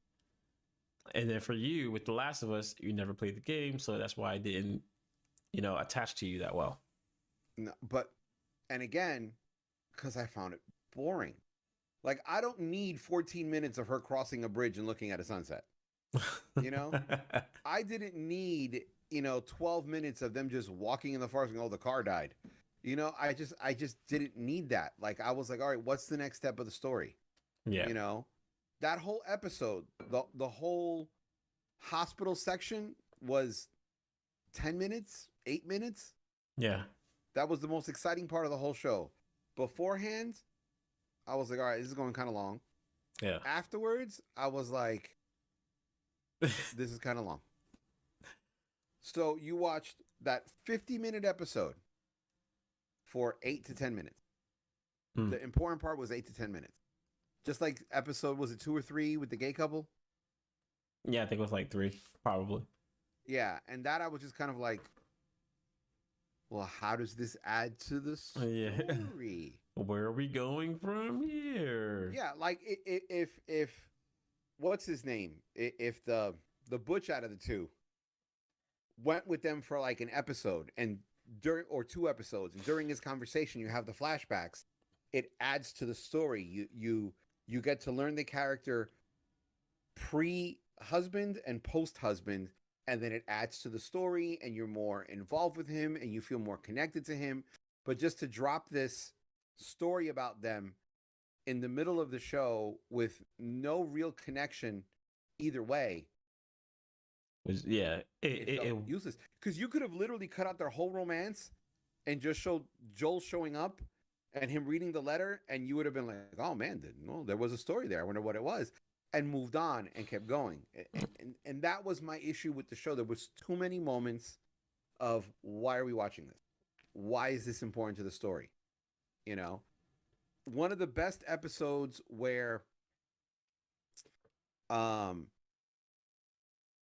And then for you, with The Last of Us, you never played the game, so that's why I didn't, attach to you that well. No, and again, because I found it boring. Like, I don't need 14 minutes of her crossing a bridge and looking at a sunset. I didn't need, 12 minutes of them just walking in the forest and, "Oh, the car died." I just didn't need that. Like, I was like, all right, what's the next step of the story? Yeah. That whole episode, the whole hospital section was 10 minutes, 8 minutes. Yeah. That was the most exciting part of the whole show. Beforehand, I was like, all right, this is going kind of long. Yeah. Afterwards, I was like, this is kind of long. So you watched that 50-minute episode for 8 to 10 minutes. The important part was 8 to 10 minutes. Just like episode, was it 2 or 3 with the gay couple? Yeah, I think it was like 3, probably. Yeah, and that I was just kind of like, well, how does this add to the Yeah. story? Where are we going from here? Yeah, like if what's his name? If the butch out of the two went with them for like an episode and during or two episodes, and during his conversation you have the flashbacks, it adds to the story. You get to learn the character pre-husband and post-husband, and then it adds to the story and you're more involved with him and you feel more connected to him. But just to drop this story about them in the middle of the show with no real connection either way, Yeah, it felt useless. Because you could have literally cut out their whole romance and just showed Joel showing up and him reading the letter, and you would have been like, "Oh man, there was a story there. I wonder what it was," and moved on and kept going. And that was my issue with the show. There was too many moments of why are we watching this? Why is this important to the story? You know, one of the best episodes where um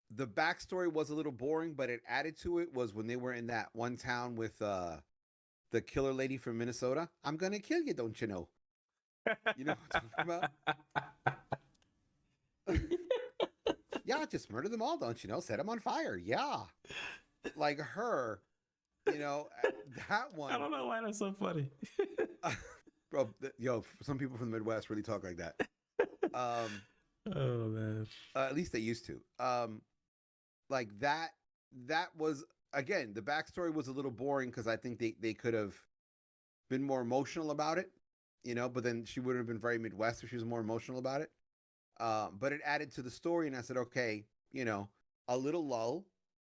the backstory was a little boring, but it added to it was when they were in that one town with the killer lady from Minnesota. I'm gonna kill you, don't you know? You know what I'm talking about? Yeah, just murder them all, don't you know? Set them on fire. Yeah, like her. You know that one. I don't know why that's so funny. Bro, some people from the Midwest really talk like that. Oh man. At least they used to. Like that. That was again. The backstory was a little boring because I think they could have been more emotional about it, you know. But then she wouldn't have been very Midwest if she was more emotional about it. But it added to the story, and I said, okay, you know, a little lull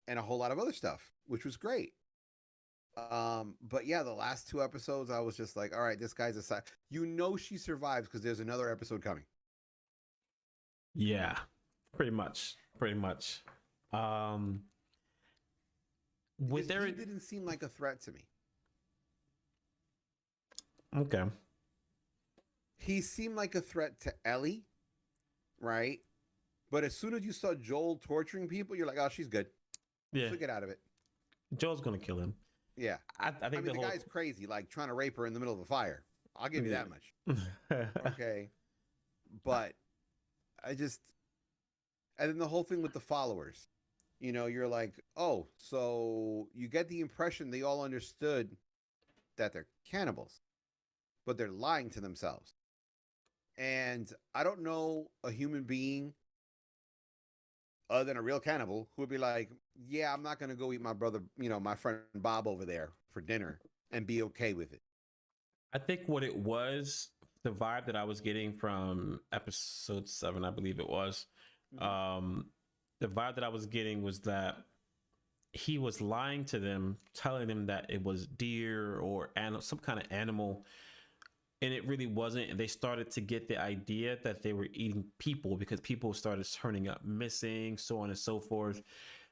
and a whole lot of other stuff, which was great. But yeah, the last two episodes, I was just like, all right, this guy's a side. You know, she survives because there's another episode coming. Yeah, pretty much. With He didn't seem like a threat to me. Okay. He seemed like a threat to Ellie, right? But as soon as you saw Joel torturing people, you're like, oh, she's good. Yeah. She'll get out of it. Joel's gonna kill him. Yeah. I think I mean, the guy's crazy, like trying to rape her in the middle of a fire. I'll give you that much. Okay. But and then the whole thing with the followers, you know, you're like, oh, so you get the impression they all understood that they're cannibals, but they're lying to themselves. And I don't know a human being other than a real cannibal who would be like, yeah, I'm not going to go eat my brother, you know, my friend Bob over there for dinner and be okay with it. I think what it was, the vibe that I was getting from episode 7, I believe it was, the vibe that I was getting was that he was lying to them, telling them that it was deer or some kind of animal, and it really wasn't. And they started to get the idea that they were eating people because people started turning up missing, so on and so forth.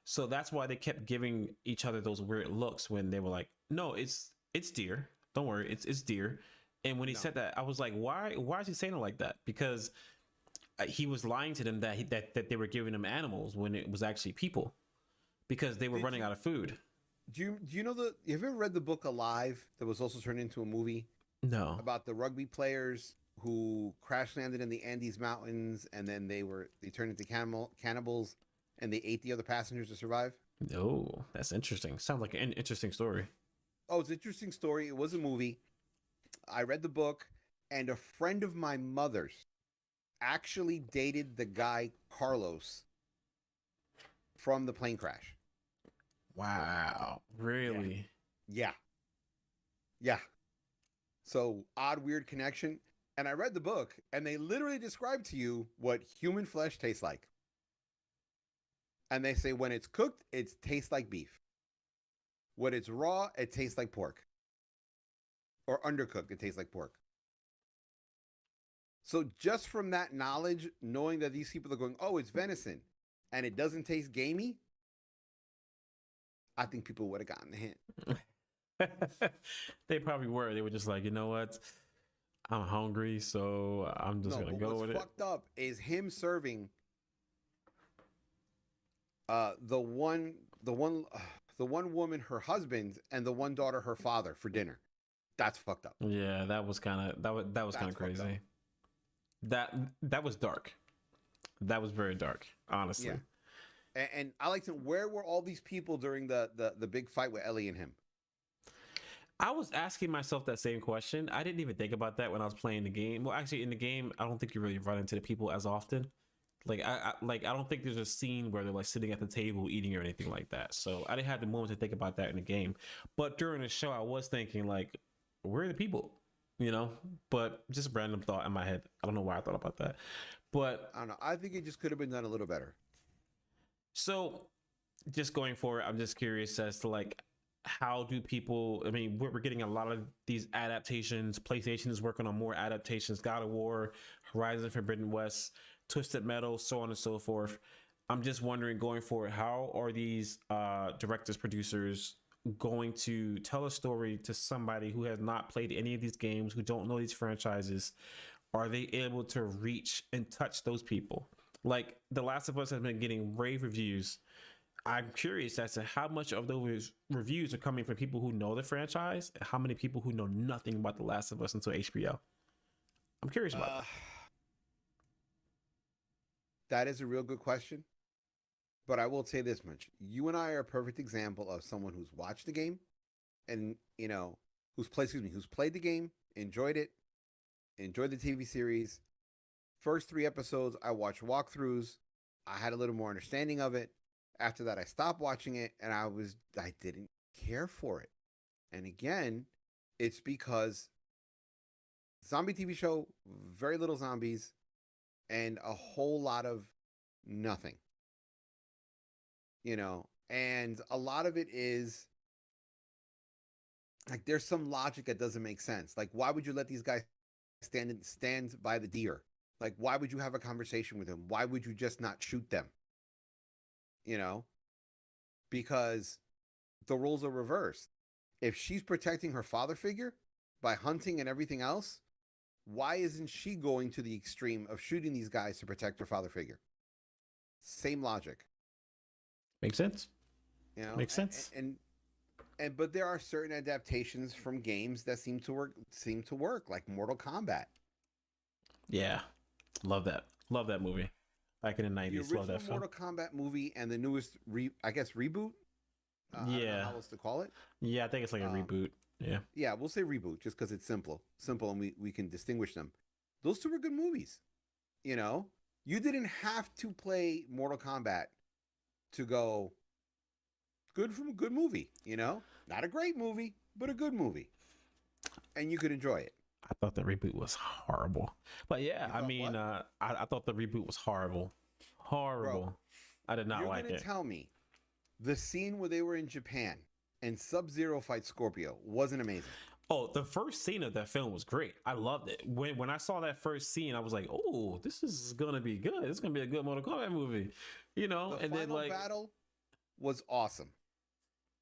So that's why they kept giving each other those weird looks when they were like, no, it's deer, don't worry, it's deer. And when he said that, I was like, why is he saying it like that? Because he was lying to them that they were giving them animals when it was actually people, because they were running out of food. Do you know have you ever read the book Alive that was also turned into a movie? No. About the rugby players who crash landed in the Andes Mountains, and then they turned into cannibals, and they ate the other passengers to survive. Oh, that's interesting. Sounds like an interesting story. Oh, it's an interesting story. It was a movie. I read the book, and a friend of my mother's actually dated the guy Carlos from the plane crash. Wow. Really? Yeah. So odd, weird connection. And I read the book, and they literally describe to you what human flesh tastes like. And they say when it's cooked, it tastes like beef. When it's raw, it tastes like pork. Or undercooked, it tastes like pork. So just from that knowledge, knowing that these people are going, oh, it's venison, and it doesn't taste gamey, I think people would have gotten the hint. They probably were. They were just like, you know what? I'm hungry, so I'm just gonna go with it. What's fucked up is him serving the one the one the one woman her husband and the one daughter her father for dinner. That's fucked up. Yeah, that was kind of that was kind That's of fucked up. crazy. That was dark. That was very dark, honestly. Yeah. And I like to, where were all these people during the big fight with Ellie and him? I was asking myself that same question. I didn't even think about that when I was playing the game. Well, actually, in the game, I don't think you really run into the people as often. I don't think there's a scene where they're like sitting at the table eating or anything like that. So I didn't have the moment to think about that in the game. But during the show, I was thinking like, where are the people? You know, but just a random thought in my head. I don't know why I thought about that. But I don't know. I think it just could have been done a little better. so just going forward, I'm just curious as to like how do people, I mean, we're getting a lot of these adaptations. PlayStation is working on more adaptations. God of War, Horizon Forbidden West, Twisted Metal, so on and so forth. I'm just wondering going forward, how are these directors, producers going to tell a story to somebody who has not played any of these games, who don't know these franchises? Are they able to reach and touch those people? Like The Last of Us has been getting rave reviews. I'm curious as to how much of those reviews are coming from people who know the franchise, and how many people who know nothing about The Last of Us until HBO. I'm curious about that. That is a real good question. But I will say this much: you and I are a perfect example of someone who's watched the game, and who's played the game, enjoyed it, enjoyed the TV series. First 3 episodes, I watched walkthroughs. I had a little more understanding of it. After that, I stopped watching it, and I didn't care for it. And again, it's because zombie TV show, very little zombies, and a whole lot of nothing. And a lot of it is like there's some logic that doesn't make sense. Like, why would you let these guys stand by the deer? Like, why would you have a conversation with them? Why would you just not shoot them? You know, because the roles are reversed. If she's protecting her father figure by hunting and everything else, why isn't she going to the extreme of shooting these guys to protect her father figure? Same logic. Makes sense. Makes sense. And but there are certain adaptations from games that seem to work, like Mortal Kombat. Yeah, love that. Love that movie. Back in the The '90s, love original that film. Mortal Kombat movie and the newest reboot. I don't know Yeah, how else to call it. yeah. I think it's like a reboot. Yeah, Yeah, we'll say reboot just because it's simple, and we can distinguish them. Those two were good movies. You know, you didn't have to play Mortal Kombat to go good from a good movie. Not a great movie, but a good movie, and you could enjoy it. I thought the reboot was horrible. But yeah, You I thought mean, what? I thought the reboot was horrible. Bro, Horrible. I did not you're like gonna it. tell me the scene where they were in Japan and Sub-Zero fight Scorpio wasn't amazing? Oh, the first scene of that film was great. I loved it. When I saw that first scene, I was like, "Oh, this is gonna be good. It's gonna be a good Mortal Kombat movie," The And then final like, battle was awesome.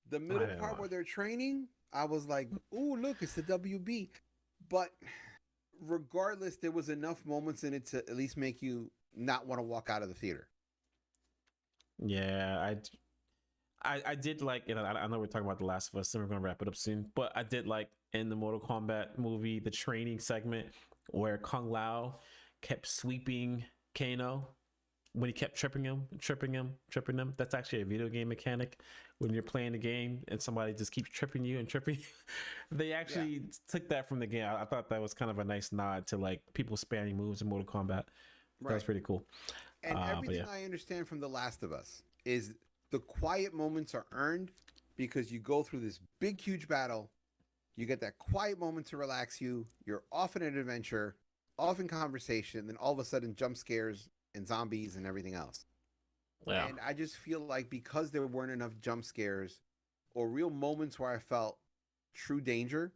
The I middle didn't part want. where they're training, I was like, "Ooh, look, it's the WB." But regardless, there was enough moments in it to at least make you not want to walk out of the theater. Yeah, I did like. I know we're talking about The Last of Us, and we're gonna wrap it up soon. But I did like in the Mortal Kombat movie the training segment where Kung Lao kept sweeping Kano when he kept tripping him, tripping him, tripping him. That's actually a video game mechanic. When you're playing the game and somebody just keeps tripping you and tripping you, they Yeah, actually took that from the game. I thought that was kind of a nice nod to like people spamming moves in Mortal Kombat. That was right. pretty cool. And But everything yeah, I understand from The Last of Us is the quiet moments are earned because you go through this big, huge battle. You get that quiet moment to relax you. You're off in an adventure, off in conversation, then all of a sudden jump scares and zombies and everything else. yeah. And I just feel like because there weren't enough jump scares or real moments where I felt true danger,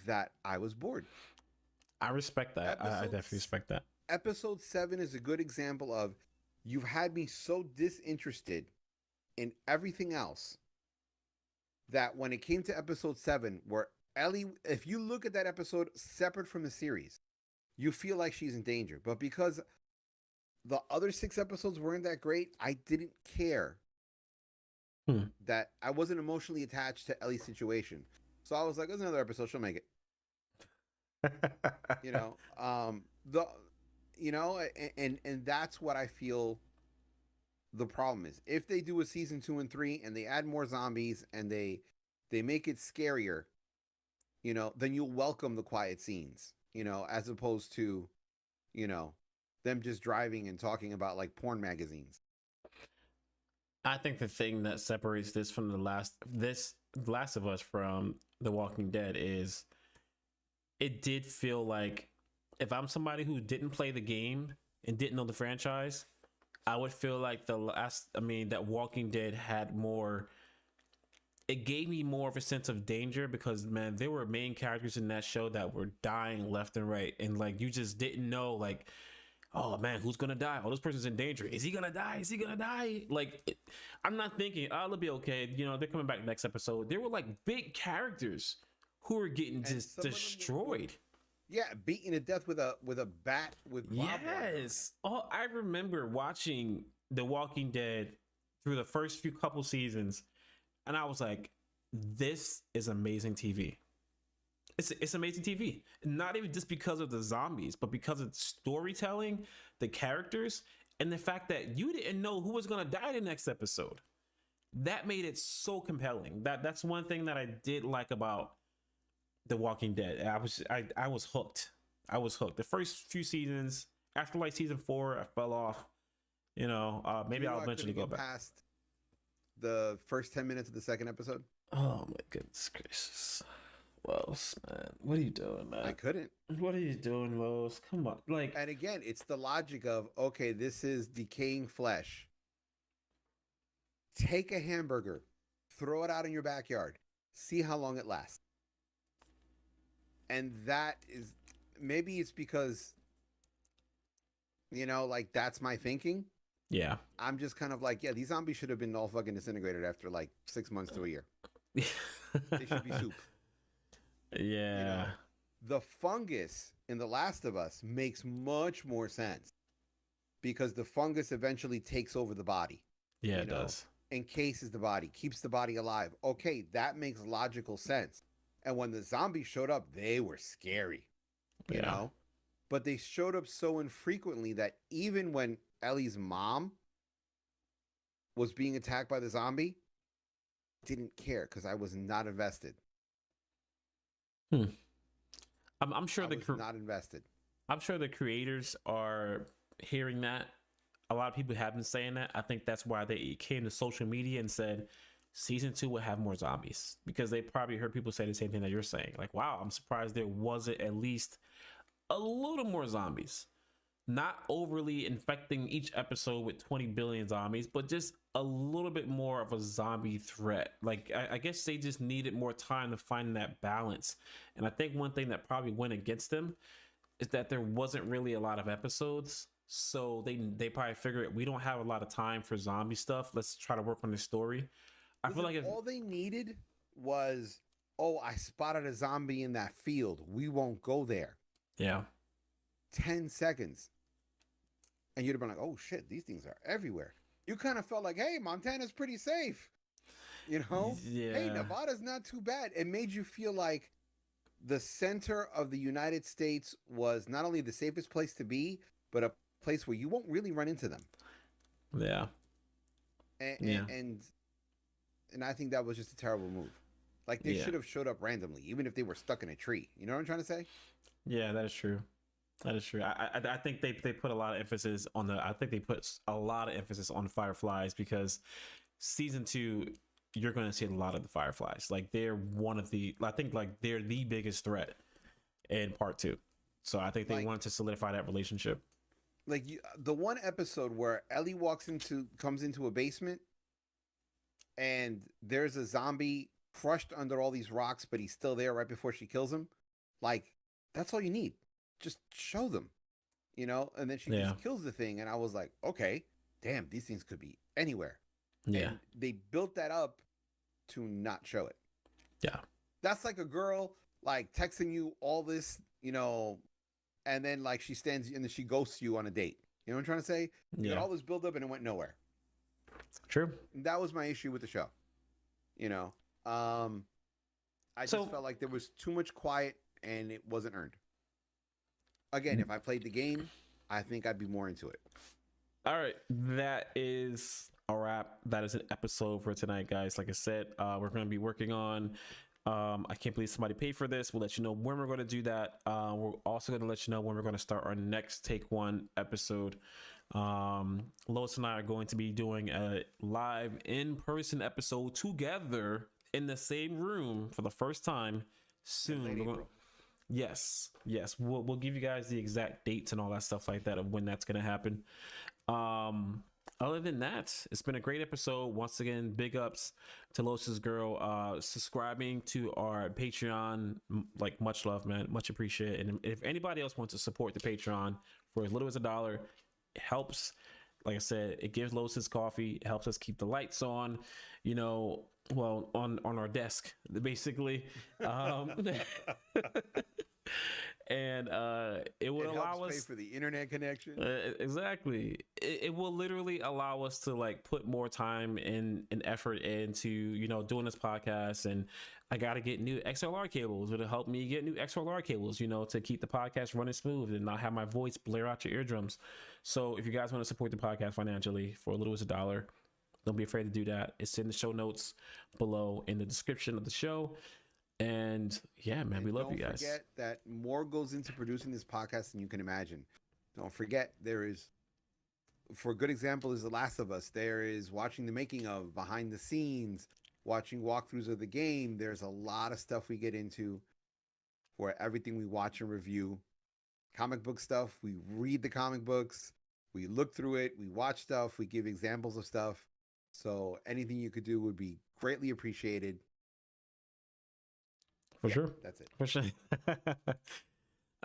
that I was bored. I respect that. I Episode definitely respect that. episode 7 is a good example of you've had me so disinterested in everything else that when it came to episode 7 where Ellie, if you look at that episode separate from the series, you feel like she's in danger. But because the other 6 episodes weren't that great, I didn't care that I wasn't emotionally attached to Ellie's situation. So I was like, there's another episode, she'll make it. You know, the, you know, and that's what I feel the problem is. If they do a season 2 and 3 and they add more zombies and they make it scarier, you know, then you'll welcome the quiet scenes, you know, as opposed to, you know, them just driving and talking about like porn magazines. I think the thing that separates this from this Last of Us from The Walking Dead is it did feel like if I'm somebody who didn't play the game and didn't know the franchise, I would feel like that Walking Dead had more. It gave me more of a sense of danger because, man, there were main characters in that show that were dying left and right, and like you just didn't know, like, oh man, who's gonna die? Oh, this person's in danger. Is he gonna die? Is he gonna die? I'm not thinking, oh, it'll be okay. You know, they're coming back next episode. There were like big characters who were getting just destroyed. Yeah, beaten to death with a bat with yes. Oh, I remember watching The Walking Dead through the first few couple seasons, and I was like, this is amazing TV. It's amazing TV. Not even just because of the zombies, but because of the storytelling, the characters, and the fact that you didn't know who was gonna die the next episode. That made it so compelling. That's one thing that I did like about The Walking Dead. I was hooked. I was hooked. The first few seasons, after like season 4, I fell off. You know, maybe I'll eventually go back. Past the first 10 minutes of the second episode. Oh my goodness gracious. Los, man, what are you doing, man? I couldn't. What are you doing, Los? Come on, like. And again, it's the logic of, okay, this is decaying flesh. Take a hamburger, throw it out in your backyard, see how long it lasts. And that is, maybe it's because, you know, like that's my thinking. Yeah. I'm just kind of like, yeah, these zombies should have been all fucking disintegrated after like 6 months to a year. They should be soup. Yeah. You know, the fungus in The Last of Us makes much more sense because the fungus eventually takes over the body. Yeah, it does. Encases the body, keeps the body alive. Okay, that makes logical sense. And when the zombies showed up, they were scary, you know? But they showed up so infrequently that even when Ellie's mom was being attacked by the zombie, I didn't care because I was not invested. I'm sure not invested. I'm sure the creators are hearing that. A lot of people have been saying that. I think that's why they came to social media and said season 2 will have more zombies, because they probably heard people say the same thing that you're saying. Like, wow, I'm surprised there wasn't at least a little more zombies. Not overly infecting each episode with 20 billion zombies, but just a little bit more of a zombie threat. Like, I guess they just needed more time to find that balance. And I think one thing that probably went against them is that there wasn't really a lot of episodes. So they probably figured, we don't have a lot of time for zombie stuff. Let's try to work on this story. I feel like all they needed was, oh, I spotted a zombie in that field. We won't go there. Yeah. 10 seconds. And you'd have been like, oh shit, these things are everywhere. You kind of felt like, hey, Montana's pretty safe. You know? Yeah. Hey, Nevada's not too bad. It made you feel like the center of the United States was not only the safest place to be, but a place where you won't really run into them. Yeah. And I think that was just a terrible move. Like, they should have showed up randomly, even if they were stuck in a tree. You know what I'm trying to say? Yeah, that is true. That is true. I think they put a lot of emphasis on the fireflies, because season 2, you're going to see a lot of the fireflies. Like, they're they're the biggest threat in part 2. So I think they wanted to solidify that relationship. Like, the one episode where Ellie comes into a basement and there's a zombie crushed under all these rocks, but he's still there right before she kills him. Like, that's all you need. Just show them, you know? And then she just kills the thing. And I was like, okay, damn, these things could be anywhere. Yeah. And they built that up to not show it. Yeah. That's like a girl, like, texting you all this, you know, and then, like, she stands and then she ghosts you on a date. You know what I'm trying to say? You got all this build up and it went nowhere. True. And that was my issue with the show. You know, I just felt like there was too much quiet and it wasn't earned. Again, if I played the game, I think I'd be more into it. All right, that is a wrap. That is an episode for tonight, guys. Like I said, we're going to be working on. I can't believe somebody paid for this. We'll let you know when we're going to do that. We're also going to let you know when we're going to start our next Take One episode. Lois and I are going to be doing a live in-person episode together in the same room for the first time soon. Yes, we'll give you guys the exact dates and all that stuff like that of when that's going to happen. Other than that, it's been a great episode. Once again, big ups to Lois's girl subscribing to our Patreon. Like, much love, man, much appreciated. And if anybody else wants to support the Patreon for as little as $1, it helps. Like I said, it gives Lois his coffee, it helps us keep the lights on, you know, well, on our desk basically. And it will allow us pay for the internet connection. Exactly. It will literally allow us to like put more time and effort into, you know, doing this podcast. And I got to get new XLR cables. It'll help me get new XLR cables, you know, to keep the podcast running smooth and not have my voice blare out your eardrums. So if you guys want to support the podcast financially for as little as $1, don't be afraid to do that. It's in the show notes below in the description of the show. And yeah, man, we love you guys. Don't forget that more goes into producing this podcast than you can imagine. Don't forget there is, for a good example, is The Last of Us. There is watching the making of, behind the scenes, watching walkthroughs of the game. There's a lot of stuff we get into for everything we watch and review. Comic book stuff, we read the comic books, we look through it, we watch stuff, we give examples of stuff. So anything you could do would be greatly appreciated. For sure. That's it. For sure. All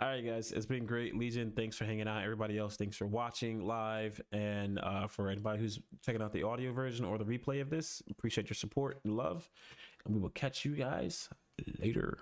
right, guys. It's been great. Legion, thanks for hanging out. Everybody else, thanks for watching live. And for anybody who's checking out the audio version or the replay of this, appreciate your support and love. And we will catch you guys later.